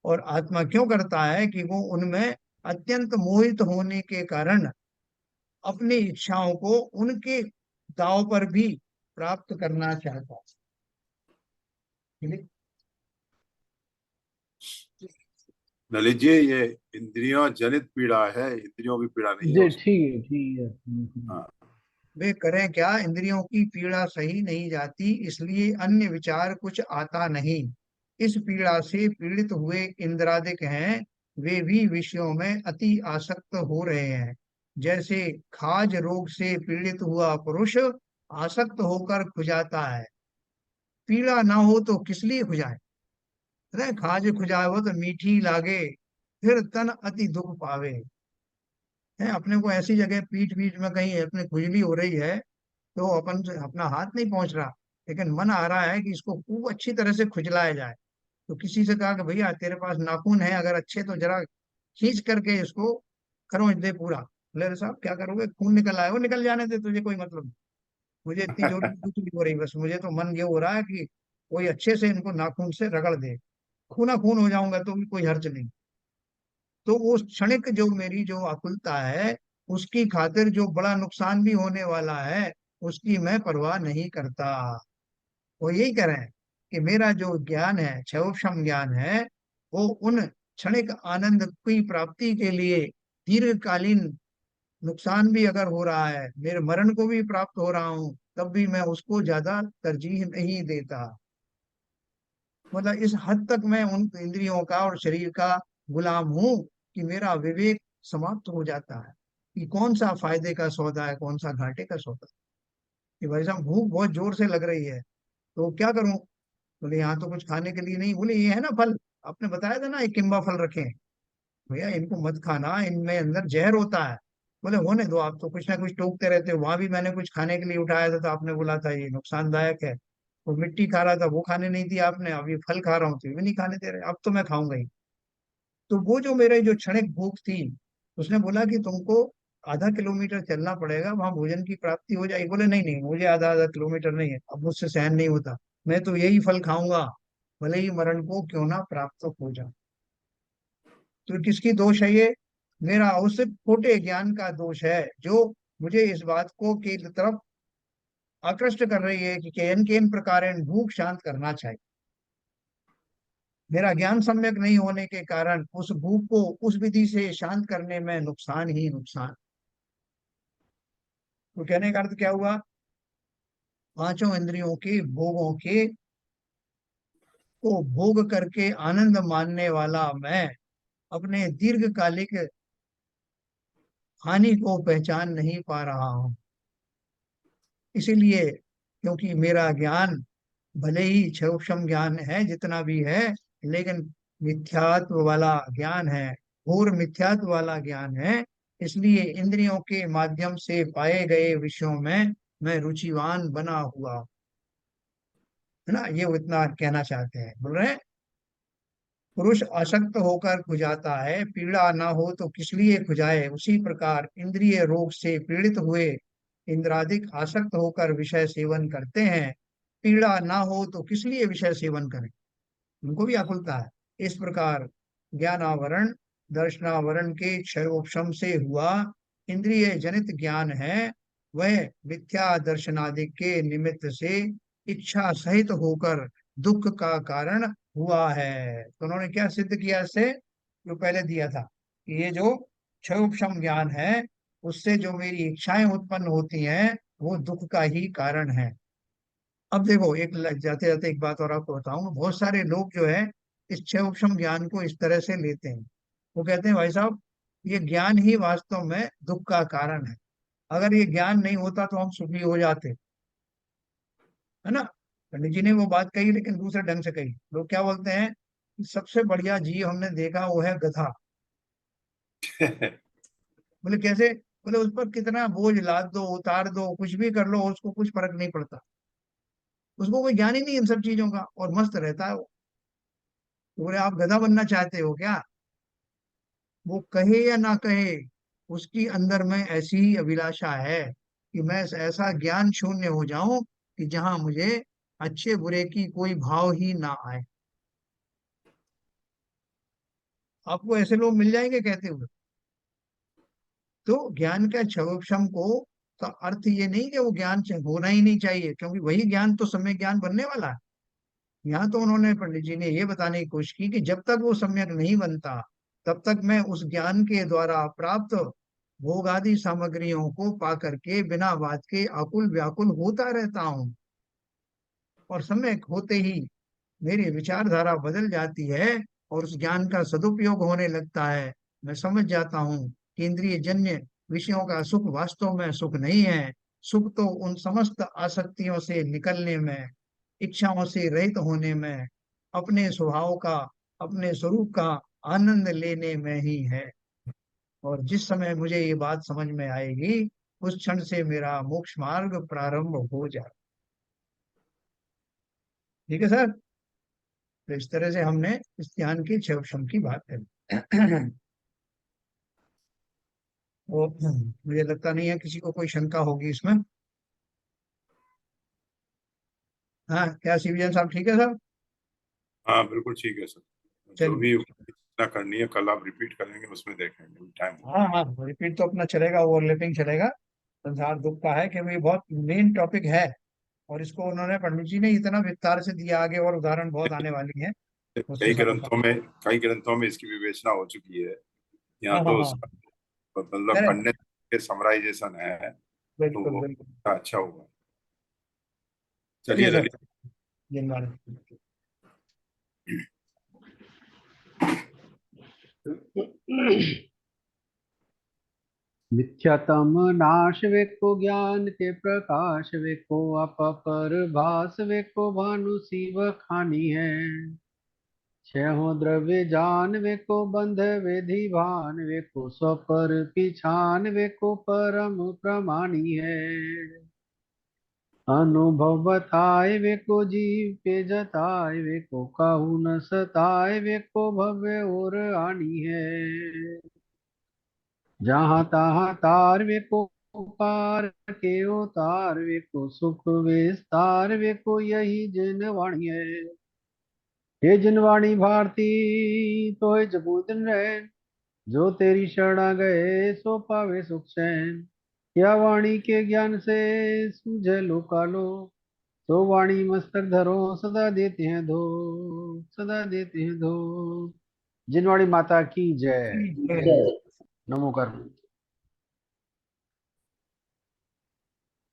और आत्मा क्यों करता है कि वो उनमें अत्यंत मोहित होने के कारण अपनी इच्छाओं को उनके दांव पर भी प्राप्त करना चाहता है। ललित जी, ये इंद्रियों जनित पीड़ा है, इंद्रियों की पीड़ा नहीं है जी उसमें। ठीक है, ठीक है। हाँ। वे करें क्या? इंद्रियों की पीड़ा सही नहीं जाती, इसलिए अन्य विचार कुछ आता नहीं। इस पीड़ा से पीड़ित हुए इंद्रादिक हैं, वे भी विषयों में अति आसक्त हो रहे हैं। जैसे खाज रोग से पीड़ित हुआ पुरुष आसक्त होकर खुजाता है। पीड़ा ना हो तो किस लिए खुजाए? अरे खाज खुजाए हो तो मीठी लागे, फिर तन अति दुख पावे। है अपने को ऐसी जगह पीठ पीठ में कहीं अपने खुजली हो रही है तो अपन से अपना हाथ नहीं पहुंच रहा, लेकिन मन आ रहा है कि इसको खूब अच्छी तरह से खुजलाया जाए। तो किसी से कहा कि भैया तेरे पास नाखून है अगर अच्छे तो जरा खींच करके इसको खरोंच दे पूरा। बोले अरे साहब क्या करोगे? खून निकल आया, वो निकल जाने दे, तुझे कोई मतलब नहीं। मुझे इतनी जोर की कुछ नहीं हो रही, बस मुझे तो मन ये हो रहा है कि कोई अच्छे से इनको नाखून से रगड़ दे। खूना खून हो जाऊंगा तो भी कोई हर्ज नहीं। तो वो क्षणिक जो मेरी जो आकुलता है उसकी खातिर जो बड़ा नुकसान भी होने वाला है उसकी मैं परवाह नहीं करता। वो यही कह रहे हैं कि मेरा जो ज्ञान है क्षयोक्षम ज्ञान है वो उन क्षणिक आनंद की प्राप्ति के लिए दीर्घकालीन नुकसान भी अगर हो रहा है, मेरे मरण को भी प्राप्त हो रहा हूं, तब भी मैं उसको ज्यादा तरजीह नहीं देता। मतलब इस हद तक मैं उन इंद्रियों का और शरीर का गुलाम हूं कि मेरा विवेक समाप्त हो जाता है कि कौन सा फायदे का सौदा है, कौन सा घाटे का सौदा है। कि भाई साहब भूख बहुत जोर से लग रही है तो क्या करूं? बोले यहाँ तो कुछ खाने के लिए नहीं। बोले ये है ना फल, आपने बताया था ना एक किम्बा फल रखे हैं, भैया इनको मत खाना, इनमें अंदर जहर होता है। बोले होने दो, आप तो कुछ ना कुछ टोकते रहते हो, वहां भी मैंने कुछ खाने के लिए उठाया था तो आपने बोला था ये नुकसानदायक है। वो मिट्टी खा रहा था, वो खाने नहीं दिया आपने, अभी फल खा रहा हूँ तो ये भी नहीं खाने दे रहे, अब तो मैं खाऊंगा ही। तो वो जो मेरे जो क्षणिक भूख थी, उसने बोला कि तुमको आधा किलोमीटर चलना पड़ेगा, वहां भोजन की प्राप्ति हो जाएगी। बोले नहीं नहीं, मुझे आधा आधा किलोमीटर नहीं है, अब मुझसे सहन नहीं होता, मैं तो यही फल खाऊंगा, भले ही मरण को क्यों ना प्राप्त हो जाए। तो किसकी दोष है ये? मेरा उस खोटे ज्ञान का दोष है, जो मुझे इस बात को की तरफ आकृष्ट कर रही है कि किन प्रकार भूख शांत करना चाहिए। मेरा ज्ञान सम्यक नहीं होने के कारण उस भूख को उस विधि से शांत करने में नुकसान ही नुकसान। तो कहने का अर्थ क्या हुआ? पांचों इंद्रियों के भोगों के को भोग करके आनंद मानने वाला मैं अपने दीर्घकालिक हानि को पहचान नहीं पा रहा हूं। इसीलिए, क्योंकि मेरा ज्ञान भले ही क्षोक्षम ज्ञान है जितना भी है, लेकिन मिथ्यात्व वाला ज्ञान है, घोर मिथ्यात्व वाला ज्ञान है। इसलिए इंद्रियों के माध्यम से पाए गए विषयों में मैं रुचिवान बना हुआ हूं। है ना, ये वो इतना कहना चाहते हैं, बोल रहे हैं पुरुष आसक्त होकर खुजाता है, पीड़ा ना हो तो किस लिए खुजाए। उसी प्रकार इंद्रिय रोग से पीड़ित हुए इंद्रादिक आसक्त होकर विषय सेवन करते हैं, पीड़ा ना हो तो किस लिए विषय सेवन करें, उनको भी आकुलता है। इस प्रकार ज्ञानावरण दर्शनावरण के क्षयोपशम से हुआ इंद्रिय जनित ज्ञान है, वह मिथ्या दर्शनादि के निमित्त से इच्छा सहित होकर दुख का कारण हुआ है। तो उन्होंने क्या सिद्ध किया इससे, जो पहले दिया था कि ये जो क्षयोपशम ज्ञान है, उससे जो मेरी इच्छाएं उत्पन्न होती हैं वो दुख का ही कारण है। अब देखो, एक जाते जाते एक बात और आपको बताऊं, बहुत सारे लोग जो है इस क्षय उपशम ज्ञान को इस तरह से लेते हैं। वो कहते हैं भाई साहब, ये ज्ञान ही वास्तव में दुख का कारण है, अगर ये ज्ञान नहीं होता तो हम सुखी हो जाते। है ना? पंडित जी ने वो बात कही लेकिन दूसरे ढंग से कही। लोग क्या बोलते हैं कि सबसे बढ़िया जीव हमने देखा वो है गधा। बोले कैसे? बोले उस पर कितना बोझ लाद दो, उतार दो, कुछ भी कर लो, उसको कुछ फर्क नहीं पड़ता, उसको कोई ज्ञान ही नहीं इन सब चीजों का, और मस्त रहता है वो। तो बोले आप गधा बनना चाहते हो क्या? वो कहे या ना कहे, उसकी अंदर में ऐसी ही अभिलाषा है कि मैं ऐसा ज्ञान शून्य हो जाऊं कि जहां मुझे अच्छे बुरे की कोई भाव ही ना आए। आपको ऐसे लोग मिल जाएंगे कहते हुए। तो ज्ञान का क्षोभक्षम को का अर्थ ये नहीं कि वो ज्ञान होना ही नहीं चाहिए, क्योंकि वही ज्ञान तो सम्यक ज्ञान बनने वाला है। यहाँ तो उन्होंने पंडित जी ने ये बताने की कोशिश की कि जब तक वो सम्यक नहीं बनता, तब तक मैं उस ज्ञान के द्वारा प्राप्त भोग आदि सामग्रियों को पा करके बिना बात के आकुल व्याकुल होता रहता हूँ। और सम्यक होते ही मेरी विचारधारा बदल जाती है और उस ज्ञान का सदुपयोग होने लगता है। मैं समझ जाता हूँ कि इंद्रिय जन्य विषयों का सुख वास्तव में सुख नहीं है। सुख तो उन समस्त आसक्तियों से निकलने में, इच्छाओं से रहित होने में, अपने स्वभाव का, अपने स्वरूप का आनंद लेने में ही है। और जिस समय मुझे ये बात समझ में आएगी, उस क्षण से मेरा मोक्ष मार्ग प्रारंभ हो जाए। ठीक है सर? तो इस तरह से हमने इस ध्यान की छह ऑप्शन की बात करी। तो मुझे लगता नहीं है किसी को कोई शंका होगी इसमें। हाँ, क्या सीविजन साहब ठीक है सर? हाँ बिल्कुल ठीक है सर। जो चलिए। भी ना करनी है कल आप रिपीट करेंगे, उसमें देखेंगे टाइम हो। हाँ हाँ, रिपीट तो अपना चलेगा, ओवरलैपिंग चलेगा। संसार दुख का है कि भाई बहुत मेन टॉपिक है, और इसको उन्होंने पंडित जी ने इतना विस्तार से दिया, आगे और उदाहरण बहुत आने वाली हैं, उससे कई सब। ग्रंथों में कई ग्रंथों में इसकी विवेचना हो चुकी है। यहाँ हाँ हाँ तो हाँ। उसका मतलब अरे पढ़ने के समराइजेशन है, तो बिल्कुल वो बिल्कुल। अच्छा होगा। चलिए चलिए सर, ललित। धन्यवाद। मिथ्यातम नाश वेको ज्ञान के प्रकाश वेको आप पर भास वेको भानु शिव खानी है। छहो द्रव्य जान वे को बंध विधि भान वे को स्वपर पिछान वे को परम प्रमाणी है। अनुभव बताए वे को जीव पे जताए वे को काहू न सताए वे को भव्य और आनी है। जहाँ तहाँ तार वे को पार के उतार वे को सुख विस्तार वे को यही जिन वाणी है। हे जिनवाणी भारती तो है जबूदन रैन जो तेरी शरणा गए सो पावे सुख चैन। या वाणी के ज्ञान से सूझे लोकालो तो वाणी मस्तक धरो सदा देते हैं धो सदा देते हैं धो। जिनवाणी माता की जय। जय। नमो कर्म।